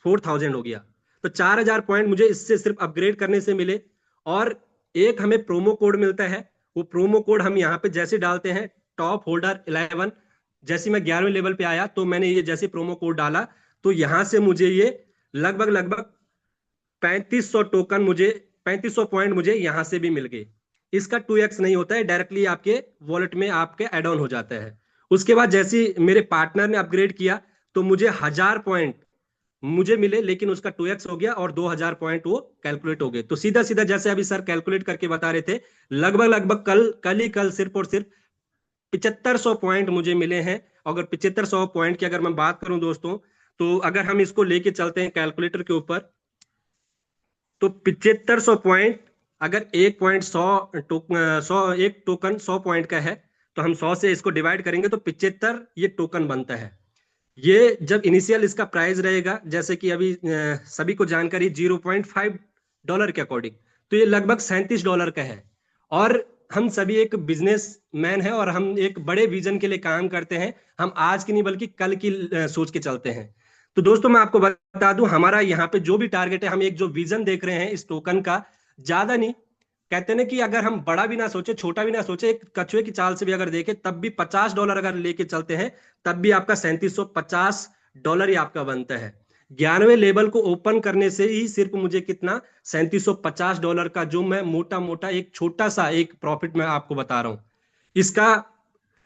4000 हो गया। तो 4000 पॉइंट मुझे इससे सिर्फ अपग्रेड करने से मिले। और एक हमें प्रोमो कोड मिलता है, वो प्रोमो कोड हम यहाँ पे जैसे डालते हैं टॉप होल्डर 11। जैसे मैं 11वें लेवल पे आया तो मैंने ये जैसे प्रोमो कोड डाला तो यहां से मुझे ये लगभग लगभग 3500 टोकन मुझे 3500 पॉइंट मुझे यहां से भी मिल गए। इसका 2x नहीं होता है, डायरेक्टली आपके वॉलेट में आपके एड ऑन हो जाता है। उसके बाद जैसे मेरे पार्टनर ने अपग्रेड किया तो मुझे 1000 पॉइंट मुझे मिले, लेकिन उसका 2x हो गया और 2000 पॉइंट वो कैलकुलेट हो गए। तो सीधा सीधा जैसे अभी सर कैलकुलेट करके बता रहे थे, लगभग लगभग कल सिर्फ और सिर्फ 7500 पॉइंट मुझे मिले हैं। अगर 7500 पॉइंट की अगर मैं बात करूं दोस्तों, तो अगर हम इसको लेके चलते हैं कैलकुलेटर के ऊपर तो 7500 पॉइंट अगर एक पॉइंट 100 पॉइंट का है तो हम 100 से इसको डिवाइड करेंगे तो 75 ये टोकन बनता है। ये जब इनिशियल इसका प्राइस रहेगा, जैसे कि अभी सभी को जानकारी $0.5 के अकॉर्डिंग, तो ये लगभग $37 का है। और हम सभी एक बिजनेस मैन है और हम एक बड़े विजन के लिए काम करते हैं। हम आज की नहीं बल्कि कल की सोच के चलते हैं। तो दोस्तों मैं आपको बता दूं हमारा यहाँ पे जो भी टारगेट है, हम एक जो विजन देख रहे हैं इस टोकन का, ज्यादा नहीं, कहते हैं कि अगर हम बड़ा भी ना सोचे छोटा भी ना सोचे, एक कछुए की चाल से भी अगर देखें तब भी $50 अगर लेके चलते हैं तब भी आपका $3750 ही आपका बनता है। 11वें लेवल को ओपन करने से ही सिर्फ मुझे कितना $3750 का जो मैं मोटा मोटा एक छोटा सा एक प्रॉफिट मैं आपको बता रहा हूं, इसका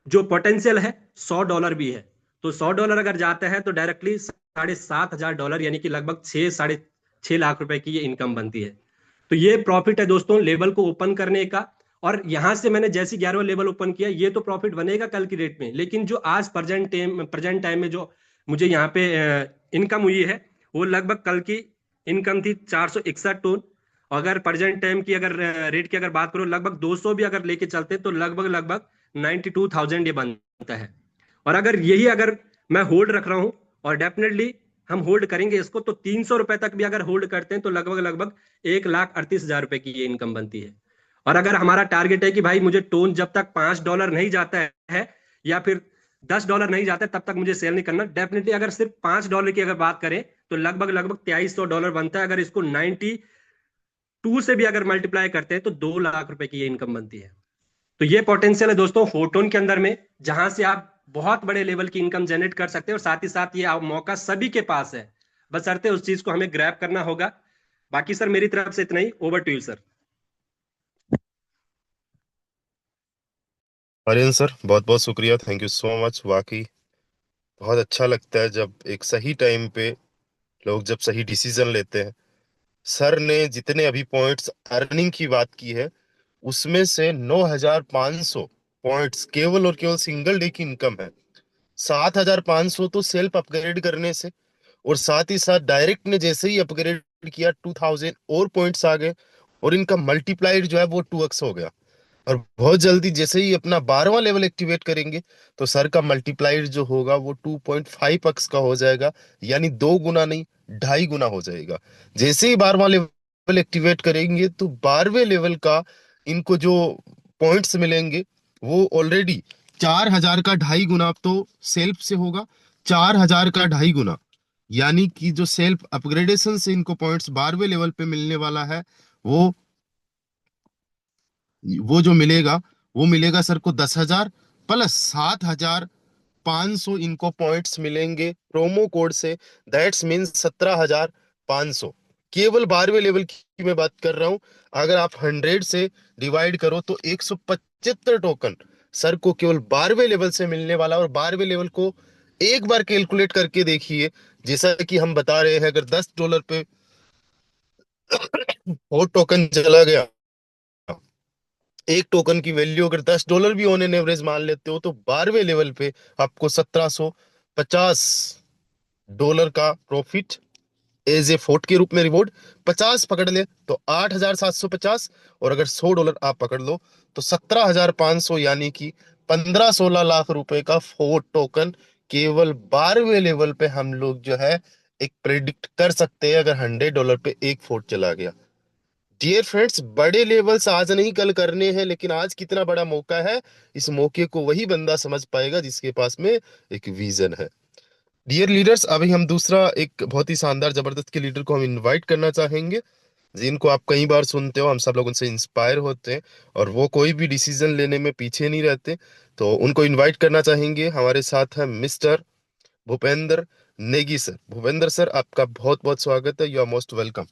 जो पोटेंशियल है $100 भी है। तो $100 अगर जाता है तो डायरेक्टली $7500 यानी कि लगभग 6 लाख रुपए की ये इनकम बनती है। तो ये प्रॉफिट है दोस्तों लेवल को ओपन करने का। और यहां से मैंने जैसे 11वां लेवल ओपन किया, ये तो प्रॉफिट बनेगा कल की डेट में, लेकिन जो आज प्रेजेंट टाइम में जो मुझे यहाँ पे इनकम हुई है वो लगभग कल की इनकम थी 461 टोन। अगर प्रेजेंट टाइम की अगर रेट की अगर बात करो, लगभग 200 भी अगर लेके चलते तो लगभग लगभग 92,000 ये बनता है। और अगर यही अगर मैं होल्ड रख रहा हूं, और डेफिनेटली हम होल्ड करेंगे इसको, तो 300 रुपए तक भी अगर होल्ड करते हैं तो लगभग लगभग 1,38,000 रुपए की ये इनकम बनती है। और अगर हमारा टारगेट है कि भाई मुझे टोन जब तक $5 नहीं जाता है या फिर $10 नहीं जाता है तब तक मुझे सेल नहीं करना, डेफिनेटली अगर सिर्फ $5 की अगर बात करें तो लगभग लगभग $2300 बनता है। अगर इसको 92 से भी अगर मल्टीप्लाई करते हैं तो 2 लाख रुपए की ये इनकम बनती है। तो ये पोटेंशियल है दोस्तों फोटोन के अंदर में, जहां से आप बहुत बड़े लेवल की इनकम जनरेट कर सकते हैं। और साथ ही साथ ये मौका सभी के पास है, बशर्ते उस चीज को हमें ग्रैब करना होगा। बाकी सर मेरी तरफ से इतना ही, over to you sir. Aryan sir बहुत बहुत शुक्रिया, थैंक यू सो मच। वाकई बहुत अच्छा लगता है जब एक सही टाइम पे लोग जब सही डिसीजन लेते हैं। सर ने जितने अभी पॉइंट्स अर्निंग की बात की है उसमें से 9,500 पॉइंट्स केवल और केवल सिंगल डे की इनकम है। 7,500 तो सेल्फ अपग्रेड करने से, और साथ ही साथ डायरेक्ट ने जैसे ही अपग्रेड किया 2,000 और पॉइंट्स आ गए, और इनका मल्टीप्लायर जो है वो 2x हो गया। और बहुत जल्दी जैसे ही अपना 12वां लेवल एक्टिवेट करेंगे तो सर का मल्टीप्लायर जो होगा वो 2.5x का हो जाएगा, यानी 2 गुना नहीं 2.5 गुना हो जाएगा। जैसे ही 12वां लेवल एक्टिवेट करेंगे तो 12वें लेवल का इनको जो पॉइंट्स मिलेंगे वो ऑलरेडी 4,000 का 2.5 गुना तो सेल्फ से होगा, 4,000 का 2.5 गुना, यानी कि जो सेल्फ अपग्रेडेशन से इनको पॉइंट्स 12वें लेवल पे मिलने वाला है वो जो मिलेगा वो मिलेगा सर को 10,000 प्लस 7,000 17,500 इनको पॉइंट्स मिलेंगे प्रोमो कोड से। That's means 17,500। केवल 12वें लेवल की मैं बात कर रहा हूं। अगर आप 100 से डिवाइड करो तो 175 टोकन सर को केवल 12वें लेवल से मिलने वाला। और 12वें लेवल को एक बार कैलकुलेट करके देखिए, जैसा कि हम बता रहे हैं, अगर $10 पे 4 टोकन चला गया, एक टोकन की वैल्यू अगर $10 भी ऑन एन एवरेज मान लेते हो, तो 12वें लेवल पे आपको $1750 का प्रॉफिट एज ए फोर्ट के रूप में रिवॉर्ड। 50 पकड़ ले तो 8,750, और अगर $100 आप पकड़ लो तो 17,500, यानी कि 15-16 लाख रुपए का फोर्ट टोकन केवल 12वें लेवल पे हम लोग जो है एक प्रेडिक्ट कर सकते हैं, अगर $100 पे एक फोर्ट चला गया। डियर फ्रेंड्स, बड़े लेवल्स आज नहीं कल करने हैं, लेकिन आज कितना बड़ा मौका है, इस मौके को वही बंदा समझ पाएगा जिसके पास में एक विजन है। डियर लीडर्स, अभी हम दूसरा एक बहुत ही शानदार जबरदस्त के लीडर को हम इनवाइट करना चाहेंगे, जिनको आप कई बार सुनते हो, हम सब लोग उनसे इंस्पायर होते हैं, और वो कोई भी डिसीजन लेने में पीछे नहीं रहते। तो उनको इनवाइट करना चाहेंगे। हमारे साथ है mister Bhupendra Negi sir. Bhupendra sir, आपका बहुत बहुत स्वागत है। You are most welcome.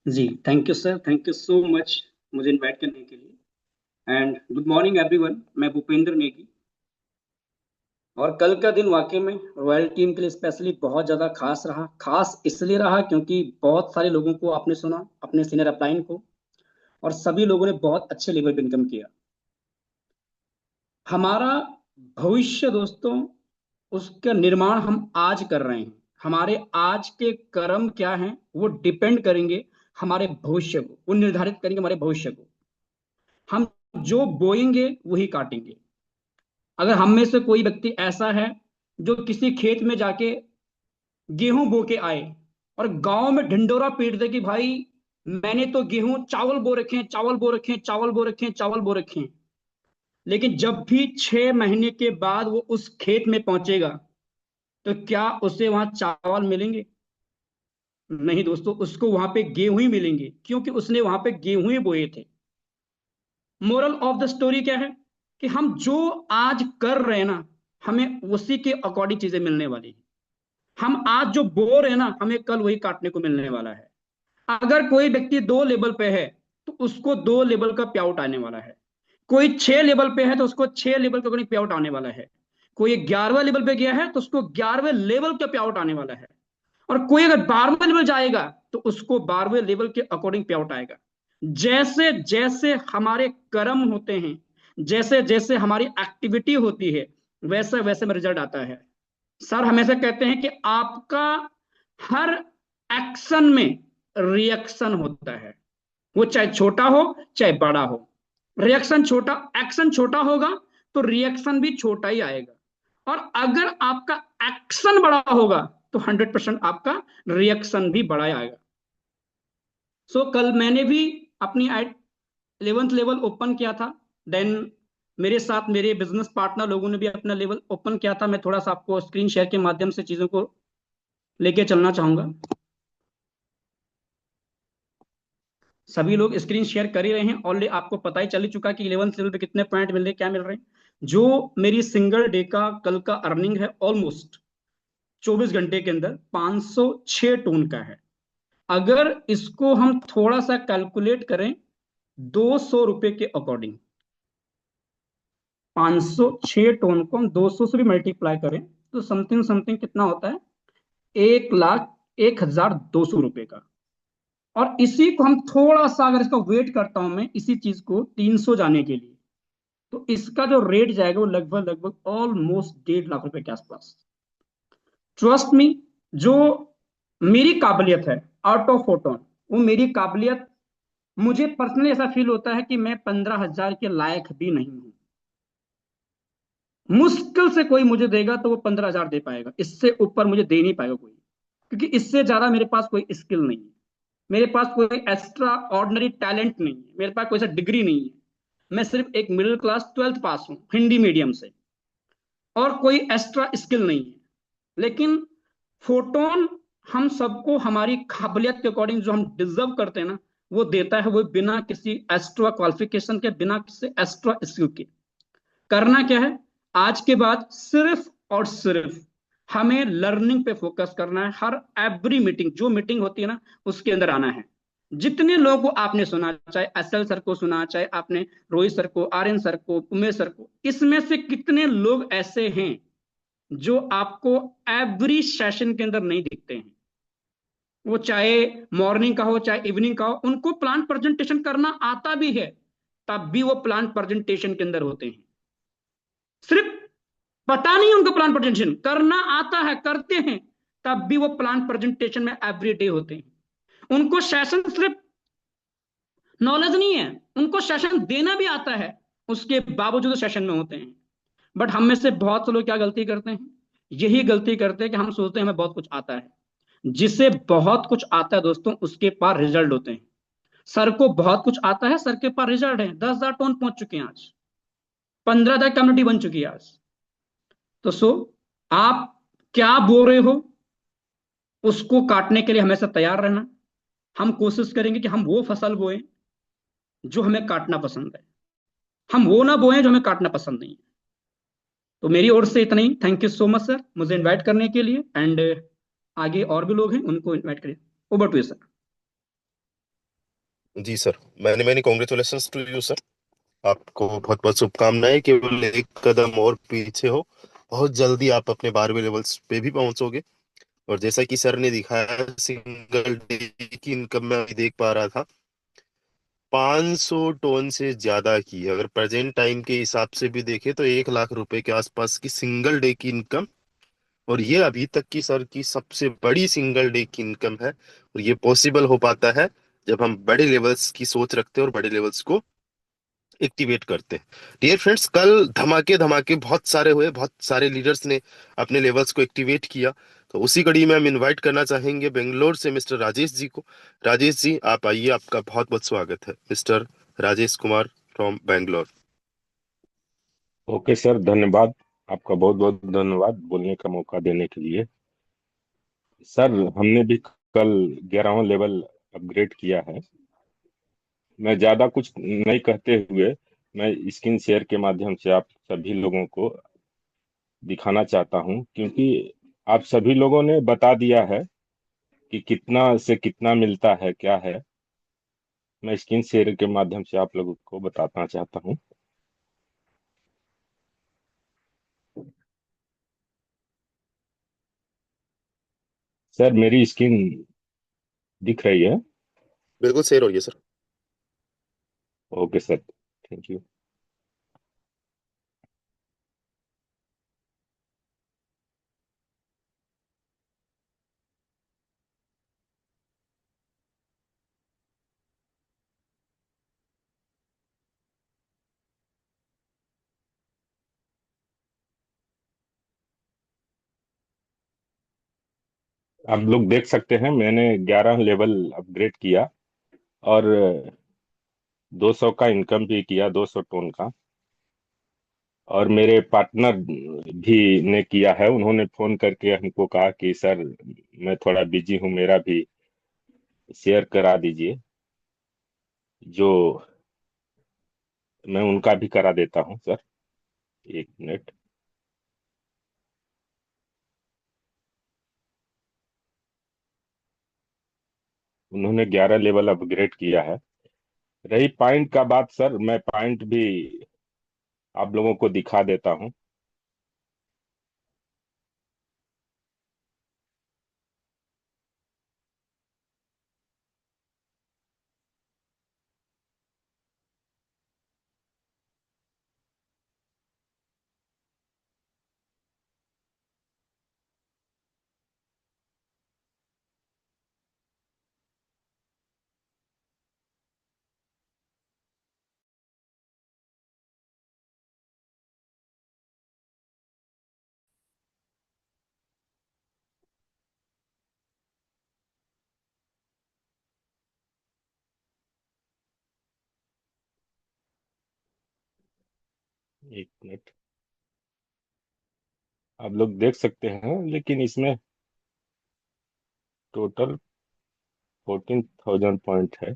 जी thank you sir, thank you so much मुझे इनवाइट करने के लिए। एंड गुड मॉर्निंग एवरीवन, मैं भूपेंद्र नेगी। और कल का दिन वाकई में रॉयल टीम के लिए स्पेशली बहुत ज़्यादा खास रहा। खास इसलिए रहा क्योंकि बहुत सारे लोगों को आपने सुना, अपने सीनियर अपलाइन को, और सभी लोगों ने बहुत अच्छे लेवल पे इनकम किया। हमारा भविष्य दोस्तों, उसका निर्माण हम आज कर रहे हैं। हमारे आज के कर्म क्या हैं वो डिपेंड करेंगे हमारे भविष्य को, वो निर्धारित करेंगे हमारे भविष्य को। हम जो बोएंगे वही काटेंगे। अगर हम में से कोई व्यक्ति ऐसा है जो किसी खेत में जाके गेहूं बो के आए और गांव में ढिंडोरा पीट दे कि भाई मैंने तो गेहूं चावल बो रखे हैं, चावल बो रखे हैं, चावल बो रखे हैं, चावल बो रखे हैं, लेकिन जब भी 6 महीने के बाद वो उस खेत में पहुंचेगा तो क्या उसे वहां चावल मिलेंगे? नहीं दोस्तों, उसको वहां पे गेहूं ही मिलेंगे, क्योंकि उसने वहां पे गेहूं ही बोए थे। मोरल ऑफ द स्टोरी क्या है कि हम जो आज कर रहे हैं ना, हमें उसी के अकॉर्डिंग चीजें मिलने वाली है। हम आज जो बो रहे हैं ना, हमें कल वही काटने को मिलने वाला है। अगर कोई व्यक्ति 2 लेवल पे है तो उसको 2 लेवल का पे आउट आने वाला है। कोई 6 लेवल पे है तो उसको 6 लेवल का पे आउट आने वाला है। कोई 11वें लेवल पे गया है तो उसको 11वें लेवल का पे आउट आने वाला है। और कोई अगर 12वें लेवल जाएगा तो उसको 12वें लेवल के अकॉर्डिंग पे आउट आएगा। जैसे जैसे हमारे कर्म होते हैं, जैसे जैसे हमारी एक्टिविटी होती है, वैसे वैसे में रिजल्ट आता है। सर हमेशा कहते हैं कि आपका हर एक्शन में रिएक्शन होता है, वो चाहे छोटा हो चाहे बड़ा हो। रिएक्शन छोटा, एक्शन छोटा होगा तो रिएक्शन भी छोटा ही आएगा। और अगर आपका एक्शन बड़ा होगा तो 100% आपका रिएक्शन भी बड़ा आएगा। सो कल मैंने भी अपनी 11th लेवल ओपन किया था। देन मेरे साथ मेरे बिजनेस पार्टनर लोगों ने भी अपना लेवल ओपन किया था। मैं थोड़ा सा आपको स्क्रीन शेयर के माध्यम से चीजों को लेके चलना चाहूंगा। सभी लोग स्क्रीन शेयर कर ही रहे हैं। ऑलरेडी आपको पता ही चल ही चुका कि 11th लेवल पे कितने पॉइंट मिल रहे हैं, क्या मिल रहे हैं। जो मेरी सिंगल डे का कल का अर्निंग है, ऑलमोस्ट 24 घंटे के अंदर 506 टोन का है। अगर इसको हम थोड़ा सा कैलकुलेट करें 200 रुपए के अकॉर्डिंग, 506 टोन को हम 200 से भी मल्टीप्लाई करें तो समथिंग समथिंग कितना होता है, 1,01,200 रुपए का। और इसी को हम थोड़ा सा अगर इसका वेट करता हूं मैं, इसी चीज को 300 जाने के लिए, तो इसका जो रेट जाएगा वो लगभग लगभग ऑलमोस्ट 1.5 लाख रुपए के आसपास। ट्रस्ट मी, जो मेरी काबिलियत है आउट ऑफ फोटोन, वो मेरी काबिलियत, मुझे पर्सनली ऐसा फील होता है कि मैं 15,000 के लायक भी नहीं हूं। मुश्किल से कोई मुझे देगा तो वो 15,000 दे पाएगा, इससे ऊपर मुझे दे नहीं पाएगा कोई, क्योंकि इससे ज्यादा मेरे पास कोई स्किल नहीं है, मेरे पास कोई एक्स्ट्रा ऑर्डिनरी टैलेंट नहीं है, मेरे पास कोई सा डिग्री नहीं है। मैं सिर्फ एक मिडिल क्लास 12th पास हूं हिंदी मीडियम से, और कोई एक्स्ट्रा स्किल नहीं है। लेकिन फोटोन हम सबको हमारी काबिलियत के अकॉर्डिंग जो हम डिजर्व करते हैं ना, वो देता है, वो बिना किसी एक्स्ट्रा क्वालिफिकेशन के, बिना किसी एक्स्ट्रा स्किल के। करना क्या है, आज के बाद सिर्फ और सिर्फ हमें लर्निंग पे फोकस करना है। हर एवरी मीटिंग, जो मीटिंग होती है ना, उसके अंदर आना है। जितने लोगों को आपने सुना, चाहे एसएल सर को सुना, चाहे आपने रोहित सर को, आर्यन सर को, उमेश सर को, इसमें से कितने लोग ऐसे हैं जो आपको एवरी सेशन के अंदर नहीं दिखते हैं? वो चाहे मॉर्निंग का हो चाहे इवनिंग का हो, उनको प्लान प्रेजेंटेशन करना आता भी है, तब भी वो प्लान प्रेजेंटेशन के अंदर होते हैं। सिर्फ पता नहीं उनको प्लान प्रेजेंटेशन करना आता है, करते हैं, तब भी वो प्लान प्रेजेंटेशन में एवरी डे होते हैं। उनको सेशन सिर्फ नॉलेज नहीं है, उनको सेशन देना भी आता है, उसके बावजूद वो सेशन में होते हैं। बट हम में से बहुत से लोग क्या गलती करते हैं? यही गलती करते हैं कि हम सोचते हैं हमें बहुत कुछ आता है। जिसे बहुत कुछ आता है दोस्तों, उसके पास रिजल्ट होते हैं। सर को बहुत कुछ आता है, सर के पास रिजल्ट है, 10,000 टोन पहुंच चुके हैं आज, 15,000 कम्युनिटी बन चुकी है आज। तो आप क्या बोल रहे हो, उसको काटने के लिए हमेशा तैयार रहना। हम कोशिश करेंगे कि हम वो फसल बोएं जो हमें काटना पसंद है, हम वो ना बोएं जो हमें काटना पसंद नहीं है। तो मेरी ओर से इतना ही। Thank you so much sir, मुझे इनवाइट करने के लिए। एंड आगे और भी लोग हैं, उनको इनवाइट करिए। Over to you sir. जी सर, मैंने मैंने कॉन्ग्रेचुलेशंस टू यू सर। आपको बहुत बहुत शुभकामनाएं। केवल एक कदम और पीछे हो, बहुत जल्दी आप अपने 12वें लेवल्स पे भी पहुंचोगे। और जैसा कि सर ने दिखाया, सिंगल डे की इनकम मैं अभी देख पा रहा था, 500 टन से ज्यादा की। अगर प्रेजेंट टाइम के हिसाब से भी देखें तो 1 लाख रुपए के आसपास की सिंगल डे की इनकम। और ये अभी तक की सर की सबसे बड़ी सिंगल डे की इनकम है। और ये पॉसिबल हो पाता है जब हम बड़े लेवल्स की सोच रखते हैं और बड़े लेवल्स को एक्टिवेट करते हैं। डियर फ्रेंड्स, कल धमाके धमाके बहुत सारे हुए, बहुत सारे लीडर्स ने अपने लेवल्स को एक्टिवेट किया। तो उसी कड़ी में हम इनवाइट करना चाहेंगे बेंगलोर से मिस्टर राजेश जी को। राजेश जी, आप आइए, आपका बहुत बहुत स्वागत है। Mister Rajesh Kumar from Bangalore. Okay sir, धन्यवाद। आपका बहुत बहुत धन्यवाद बोलने का मौका देने के लिए। सर, हमने भी कल 11वां लेवल अपग्रेड किया है। मैं ज्यादा कुछ नहीं कहते हुए, मैं स्क्रीन शेयर के माध्यम से आप सभी लोगों को दिखाना चाहता हूं, क्योंकि आप सभी लोगों ने बता दिया है कि कितना से कितना मिलता है, क्या है। मैं स्क्रीन शेयर के माध्यम से आप लोगों को बताना चाहता हूं। सर, मेरी स्क्रीन दिख रही है? बिल्कुल शेयर हो रही है sir. Okay sir, thank you. आप लोग देख सकते हैं, मैंने 11 लेवल अपग्रेड किया और 200 का इनकम भी किया, 200 टोन का। और मेरे पार्टनर भी ने किया है। उन्होंने फोन करके हमको कहा कि सर, मैं थोड़ा बिजी हूँ, मेरा भी शेयर करा दीजिए। जो मैं उनका भी करा देता हूँ सर, 1 मिनट। उन्होंने 11 लेवल अपग्रेड किया है। रही पॉइंट का बात सर, मैं पॉइंट भी आप लोगों को दिखा देता हूँ। एक मिनट, आप लोग देख सकते हैं, लेकिन इसमें टोटल 14,000 पॉइंट है।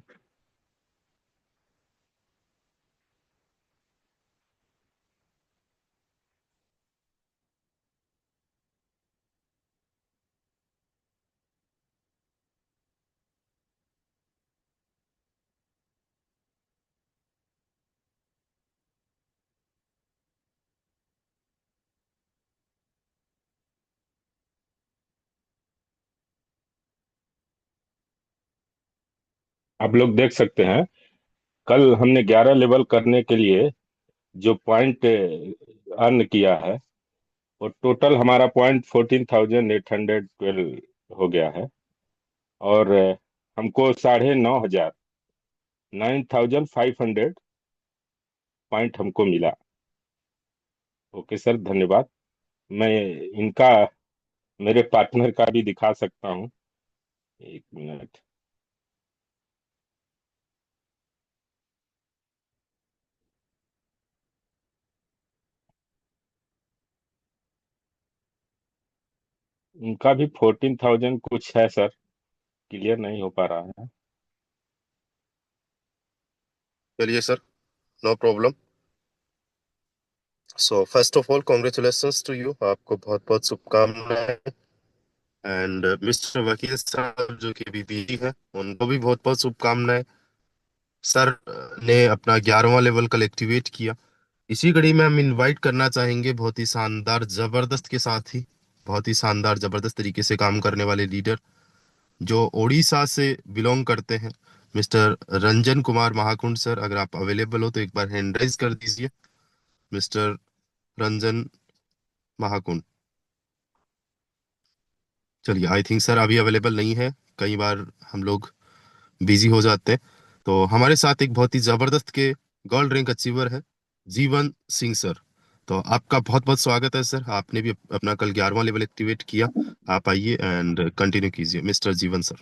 आप लोग देख सकते हैं, कल हमने 11 लेवल करने के लिए जो पॉइंट अर्न किया है, वो टोटल हमारा पॉइंट 14,812 हो गया है। और हमको 9,500 9,500 पॉइंट हमको मिला। ओके सर, धन्यवाद। मैं इनका, मेरे पार्टनर का भी दिखा सकता हूँ, एक मिनट। इनका भी 14,000 कुछ है सर, क्लियर नहीं हो पा रहा है। चलिए sir, no problem. So first of all congratulations to you, आपको बहुत बहुत शुभकामनाएं। एंड मिस्टर वकील साहब जो कि अभी बिजी हैं, उनको भी बहुत बहुत शुभकामनाएं। सर ने अपना 11वां लेवल कल एक्टिवेट किया। इसी कड़ी में हम इनवाइट करना चाहेंगे बहुत ही शानदार जबरदस्त के साथ ही, बहुत ही शानदार जबरदस्त तरीके से काम करने वाले लीडर जो ओडिशा से बिलोंग करते हैं, मिस्टर रंजन कुमार महाकुंड सर। अगर आप अवेलेबल हो तो एक बार हैंड राइज कर दीजिए, मिस्टर रंजन महाकुंड। चलिए, आई थिंक सर अभी अवेलेबल नहीं है, कई बार हम लोग बिजी हो जाते हैं। तो हमारे साथ एक बहुत ही जबरदस्त के गोल्ड रैंक अचीवर है, जीवन सिंह सर। तो आपका बहुत बहुत स्वागत है सर, आपने भी अपना कल 11वां लेवल एक्टिवेट किया। आप आइए एंड कंटिन्यू कीजिए मिस्टर जीवन sir.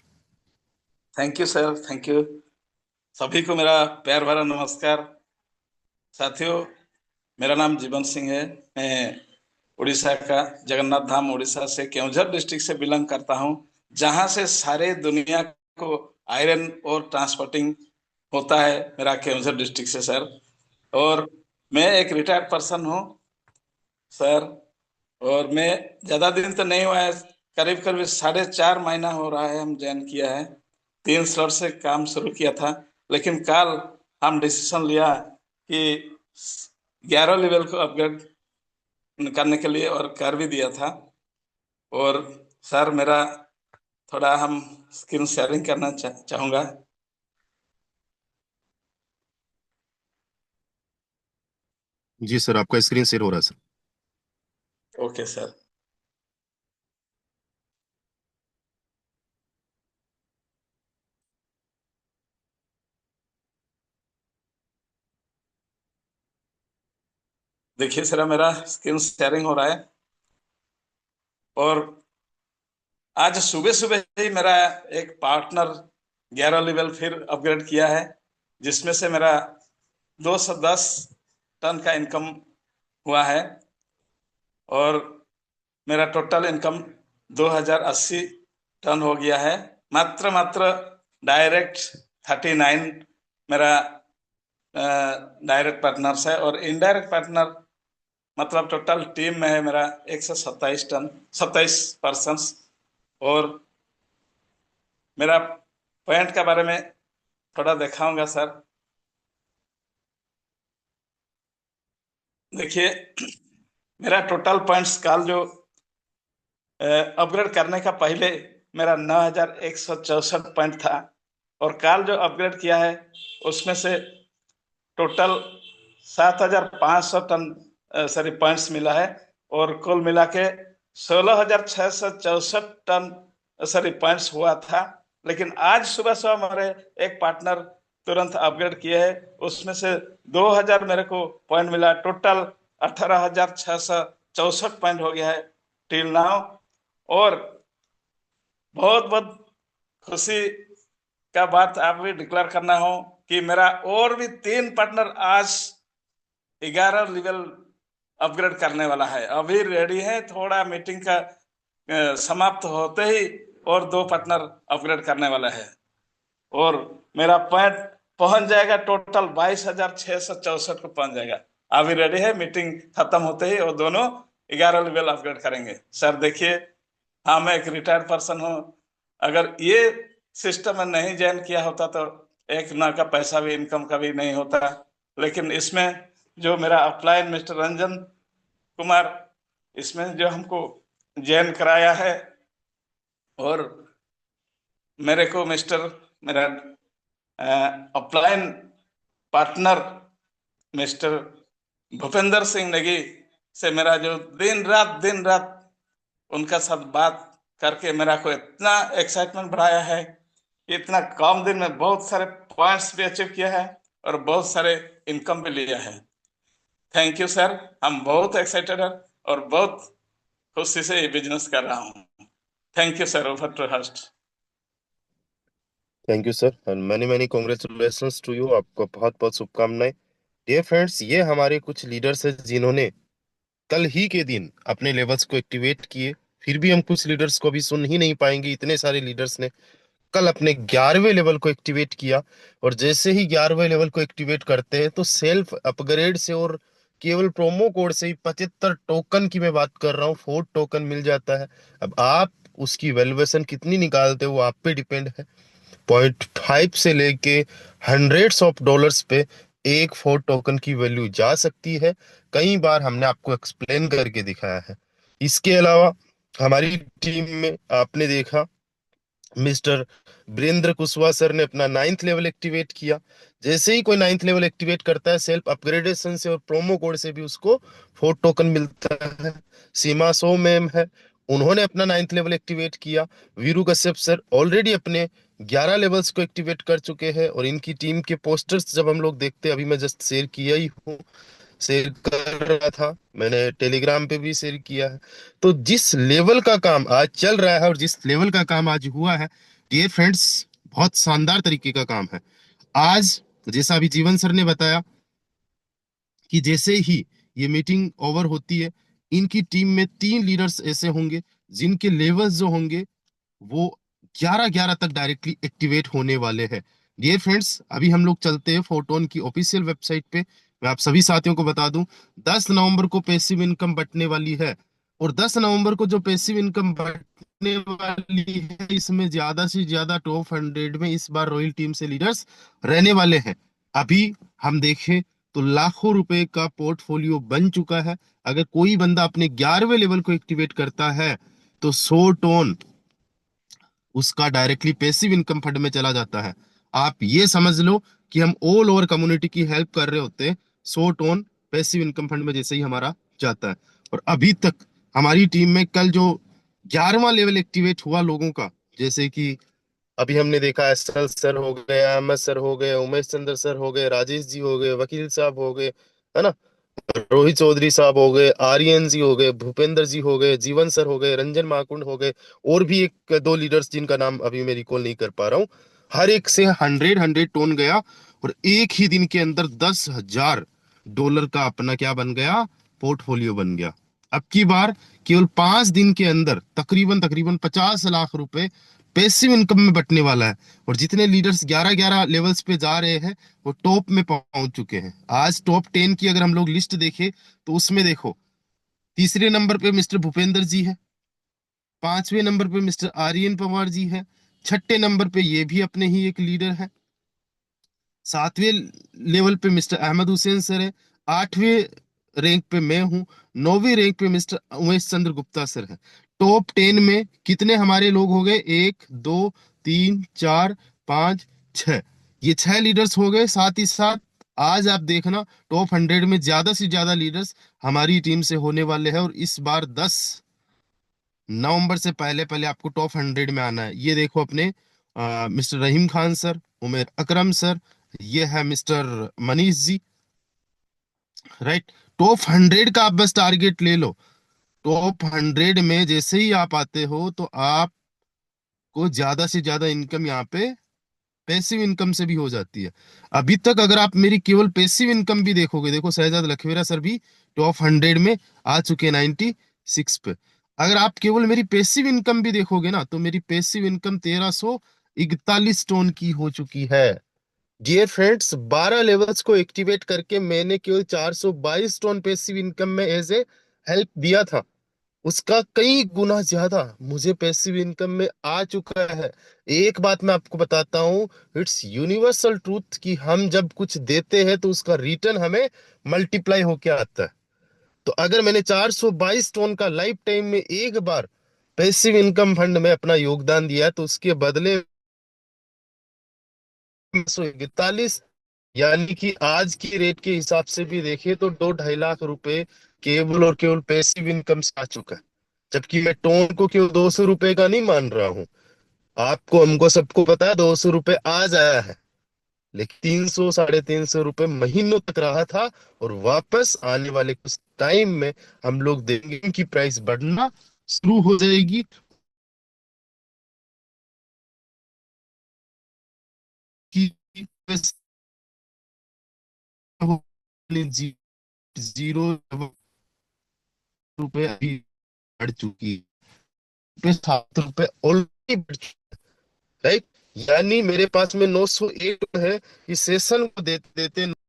Thank you sir, thank you. सभी को मेरा प्यार भरा नमस्कार। साथियों, मेरा नाम जीवन सिंह है। मैं उड़ीसा का जगन्नाथ धाम उड़ीसा से केवंझर डिस्ट्रिक्ट से बिलोंग करता हूं, जहां से सारे दुनिया को आयरन और ट्रांसपोर्टिंग होता है मेरा केवंझर डिस्ट्रिक्ट से सर। और मैं एक रिटायर्ड पर्सन हूं सर, और मैं ज्यादा दिन तो नहीं हुआ है, करीब करीब 4.5 महीना हो रहा है हम ज्वाइन किया है। 3 स्लॉट से काम शुरू किया था, लेकिन कल हम डिसीजन लिया कि 11 लेवल को अपग्रेड करने के लिए, और कर भी दिया था। और सर मेरा थोड़ा हम स्क्रीन शेयरिंग करना चाहूंगा। जी सर, आपका स्क्रीन शेयर हो रहा है सर। Okay sir. देखिए सर, मेरा स्क्रीन शेयरिंग हो रहा है। और आज सुबह सुबह ही मेरा एक पार्टनर 11 लेवल फिर अपग्रेड किया है, जिसमें से मेरा 210 टन का इनकम हुआ है। और मेरा टोटल इनकम 2080 टन हो गया है। मात्र डायरेक्ट 39 मेरा डायरेक्ट पार्टनर्स है, और इनडायरेक्ट पार्टनर मतलब टोटल टीम में है मेरा 127 टन, 27 पर्सन। और मेरा पॉइंट के बारे में थोड़ा दिखाऊंगा सर। देखिए, मेरा टोटल पॉइंट्स काल जो अपग्रेड करने का पहले मेरा 9,164 पॉइंट था, और काल जो अपग्रेड किया है उसमें से टोटल 7,500 टन सॉरी पॉइंट्स मिला है, और कुल मिला के 16,664 टन सॉरी पॉइंट्स हुआ था। लेकिन आज सुबह सुबह हमारे एक पार्टनर तुरंत अपग्रेड किए हैं, उसमें से 2,000 मेरे को पॉइंट मिला। टोटल 18,664 पॉइंट हो गया है टिल नाउ। और बहुत बहुत खुशी का बात आप भी डिक्लेयर करना हो कि मेरा और भी 3 पार्टनर आज 11 लेवल अपग्रेड करने वाला है, अभी रेडी है। थोड़ा मीटिंग का समाप्त होते ही और 2 पार्टनर अपग्रेड करने वाला है, और मेरा पॉइंट पहुंच जाएगा टोटल 22,664 को पहुंच जाएगा। अभी रेडी है, मीटिंग खत्म होते ही और दोनों 11 लेवल अपग्रेड करेंगे। सर देखिए, हाँ मैं एक रिटायर्ड पर्सन हूँ, अगर ये सिस्टम में नहीं ज्वाइन किया होता तो एक ना का पैसा भी इनकम का भी नहीं होता। लेकिन इसमें जो मेरा अपलाइन मिस्टर रंजन कुमार, इसमें जो हमको ज्वाइन कराया है, और मेरे को मिस्टर मेरा upline partner mister Bhupendra Singh Negi से मेरा जो दिन रात उनका साथ बात करके मेरा को इतना एक्साइटमेंट बढ़ाया है, इतना कम दिन में बहुत सारे पॉइंट्स भी अचीव किया है और बहुत सारे इनकम भी लिया है। थैंक यू सर, हम बहुत एक्साइटेड है और बहुत खुशी से ये बिजनेस कर रहा हूँ। Thank you sir, over to host. Thank you sir and many many congratulations to you. आपको बहुत बहुत शुभकामनाएं। डियर फ्रेंड्स, ये हमारे कुछ लीडर्स हैं जिन्होंने कल ही के दिन अपने लेवल्स को एक्टिवेट किए। फिर भी हम कुछ लीडर्स को अभी सुन ही नहीं पाएंगे, इतने सारे लीडर्स ने कल अपने 11वें लेवल को एक्टिवेट किया। और जैसे ही 11वें लेवल को एक्टिवेट करते हैं तो सेल्फ अपग्रेड से और केवल प्रोमो कोड से ही 75 टोकन की मैं बात कर रहा हूँ, 4 टोकन मिल जाता है। अब आप उसकी वैल्यूएशन कितनी निकालते हो वो आप पे डिपेंड है। 0.5 से लेके हंड्रेड्स ऑफ डॉलर्स पे एक 4 टोकन की वैल्यू जा सकती है। कई बार हमने आपको एक्सप्लेन करके दिखाया है। इसके अलावा हमारी टीम में आपने देखा मिस्टर वीरेंद्र कुशवाहा सर ने अपना 9th लेवल एक्टिवेट किया। जैसे ही कोई 9th लेवल एक्टिवेट करता है सेल्फ अपग्रेडेशन से और प्रोमो कोड से भी उसको 4 टोकन मिलता है। सीमा सो मैम है, उन्होंने अपना 9th लेवल एक्टिवेट किया। वीरू कश्यप सर ऑलरेडी अपने 11 लेवल्स को एक्टिवेट कर चुके हैं और इनकी टीम के पोस्टर्स जब हम लोग देखते हैं, अभी मैं जस्ट शेयर किया ही हूँ, शेयर कर रहा था, मैंने टेलीग्राम पे भी शेयर किया है। तो जिस लेवल का काम आज चल रहा है और जिस लेवल का काम आज हुआ है डियर फ्रेंड्स, बहुत शानदार तरीके का काम है। आज जैसा अभी जीवन सर ने बताया कि जैसे ही ये मीटिंग ओवर होती है, इनकी टीम में 3 लीडर्स ऐसे होंगे जिनके लेवल्स जो होंगे वो 11-11 तक डायरेक्टली एक्टिवेट होने वाले हैं। डियर फ्रेंड्स, अभी हम लोग चलते हैं फोटोन की ऑफिशियल वेबसाइट पे। मैं आप सभी साथियों को बता दूं 10 नवंबर को पैसिव इनकम बंटने वाली है। और 10 नवंबर को जो पैसिव इनकम बंटने वाली है इसमें ज्यादा से ज्यादा टॉप 100 में इस बार रॉयल टीम से लीडर्स रहने वाले हैं। अभी हम देखें तो लाखों रुपए का पोर्टफोलियो बन चुका है। अगर कोई बंदा अपने 11वें लेवल को एक्टिवेट करता है तो 100 टोन उसका डायरेक्टली पैसिव इनकम फंड में चला जाता है। आप ये समझ लो कि हम ऑल ओवर कम्युनिटी की हेल्प कर रहे होते हैं 100 टोन पैसिव इनकम फंड में जैसे ही हमारा जाता है। और अभी तक हमारी टीम में कल जो 11वां लेवल एक्टिवेट हुआ लोगों का, जैसे कि अभी हमने देखा एसएल सर हो गए, अहमद सर हो गए, उमेश चंद्र सर हो गए, राजेश जी हो गए, वकील साहब हो गए, है ना, रोहित चौधरी साहब हो गए, आर्यन जी हो गए, भूपेंद्र जी हो गए, जीवन सर हो गए, रंजन महाकुंड हो गए, और भी एक दो लीडर्स जिनका नाम अभी मैं रिकॉल नहीं कर पा रहा हूँ। हर एक से 100 टोन गया और एक ही दिन के अंदर $10,000 का अपना क्या बन गया, पोर्टफोलियो बन गया। अब की बार केवल 5 दिन के अंदर तकरीबन तकरीबन 50 लाख रुपए पैसिव इनकम में बटने वाला है। और जितने लीडर्स 11-11 लेवल्स पे जा रहे हैं वो टॉप में पहुंच चुके हैं। आज टॉप 10 की अगर हम लोग लिस्ट देखें तो उसमें देखो तीसरे नंबर पे मिस्टर भूपेंद्र जी है, 5वें नंबर पे मिस्टर आर्यन पवार जी है, 6ठे नंबर पे ये भी अपने ही एक लीडर है, 7वें लेवल पे मिस्टर अहमद हुसैन सर है, 8वें रैंक पे मैं हूं, 9वीं रैंक पे मिस्टर उमेश चंद्र गुप्ता सर है। टॉप 10 में कितने हमारे लोग हो गए, 1 2 3 4 5 6, ये 6 लीडर्स हो गए। साथ ही साथ आज आप देखना टॉप 100 में ज्यादा से ज्यादा लीडर्स हमारी टीम से होने वाले हैं। और इस बार 10 नवंबर से पहले पहले आपको टॉप 100 में आना है। ये देखो अपने मिस्टर रहीम खान सर, उमेर अकरम सर, ये है mister Manish ji, right. Top 100 का आप बस टारगेट ले लो। टॉप 100 में जैसे ही आप आते हो तो आपको ज्यादा से ज्यादा इनकम यहाँ पे पैसिव इनकम से भी हो जाती है। अभी तक अगर आप मेरी केवल पैसिव इनकम भी देखोगे, देखो शहजाद लखवीरा सर भी टॉप 100 में आ चुके हैं 96 पे। अगर आप केवल मेरी पैसिव इनकम भी देखोगे ना तो मेरी पैसिव इनकम 1341 टोन की हो चुकी है। डियर फ्रेंड्स, 12 लेवल्स को एक्टिवेट करके मैंने केवल 422 टोन पैसिव इनकम में एज ए हेल्प दिया था, उसका कई गुना ज्यादा मुझे पैसिव इनकम में आ चुका है। एक बात मैं आपको बताता हूँ, इट्स यूनिवर्सल ट्रूथ कि हम जब कुछ देते हैं तो उसका रिटर्न हमें मल्टीप्लाई होके आता है। तो अगर मैंने 422 टोन का लाइफ टाइम में एक बार पैसिव इनकम फंड में अपना योगदान दिया तो उसके बदले 141, यानी कि आज की रेट के हिसाब से भी देखें तो 2-2.5 लाख रुपए केवल और केवल पैसिव इनकम से आ चुका है। जबकि मैं टोन को केवल 200 रुपए का नहीं मान रहा हूँ। आपको हमको सबको पता है 200 रुपए आज आया है, लेकिन 300 350 रुपए महीनों तक रहा था, और वापस आने वाले कुछ टाइम में हम लोग देखेंगे इनकी प्राइस बढ़ना शुरू हो जाएगी। कि जीरो रुपए अभी बढ़ चुकी है, 7 रुपए ऑलरेडी बढ़ चुकी है, राइट। यानी मेरे पास में 901 है, इस सेशन को देते देते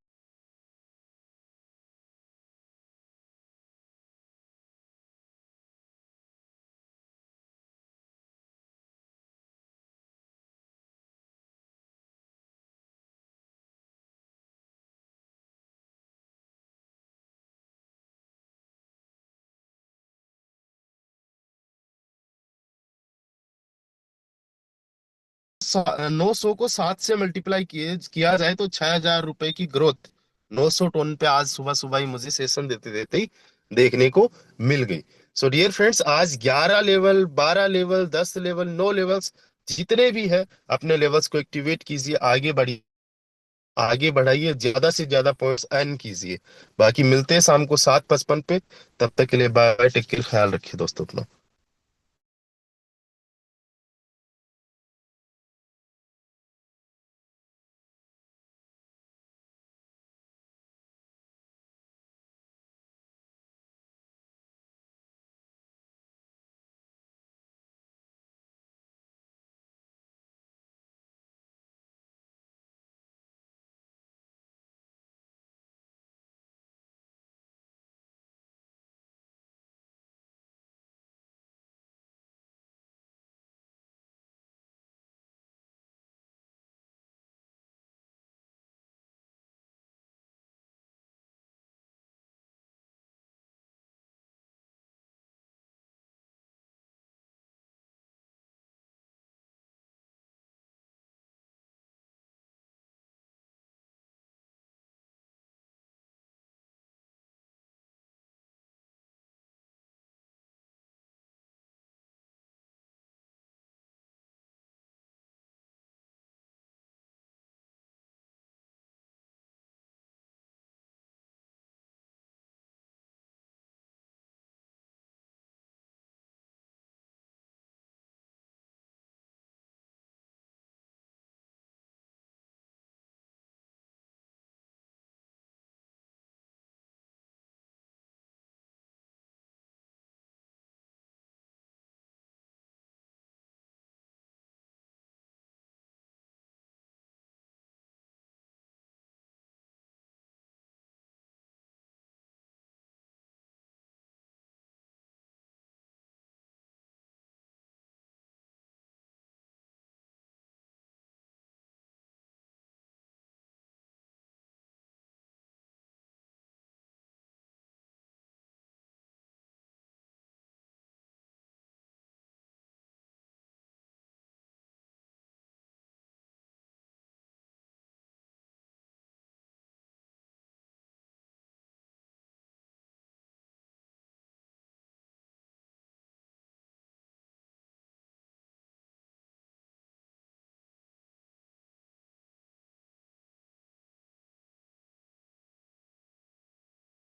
सा- 900 को 7 से मल्टीप्लाई किया जाए तो 6,000 रुपए की ग्रोथ 900 टोन पे आज सुबह सुबह ही मुझे सेशन देते देते ही देखने को मिल गई। सो डियर फ्रेंड्स, आज 11 लेवल, 12 लेवल, 10 लेवल, 9 लेवल्स जितने भी है, अपने लेवल्स को एक्टिवेट कीजिए, आगे बढ़िए, आगे बढ़ाइए, ज्यादा से ज्यादा पॉइंट्स अर्न कीजिए। बाकी मिलते हैं शाम को 7:55 पे। तब तक के लिए बाय, टेक केयर, ख्याल रखिए दोस्तों अपना।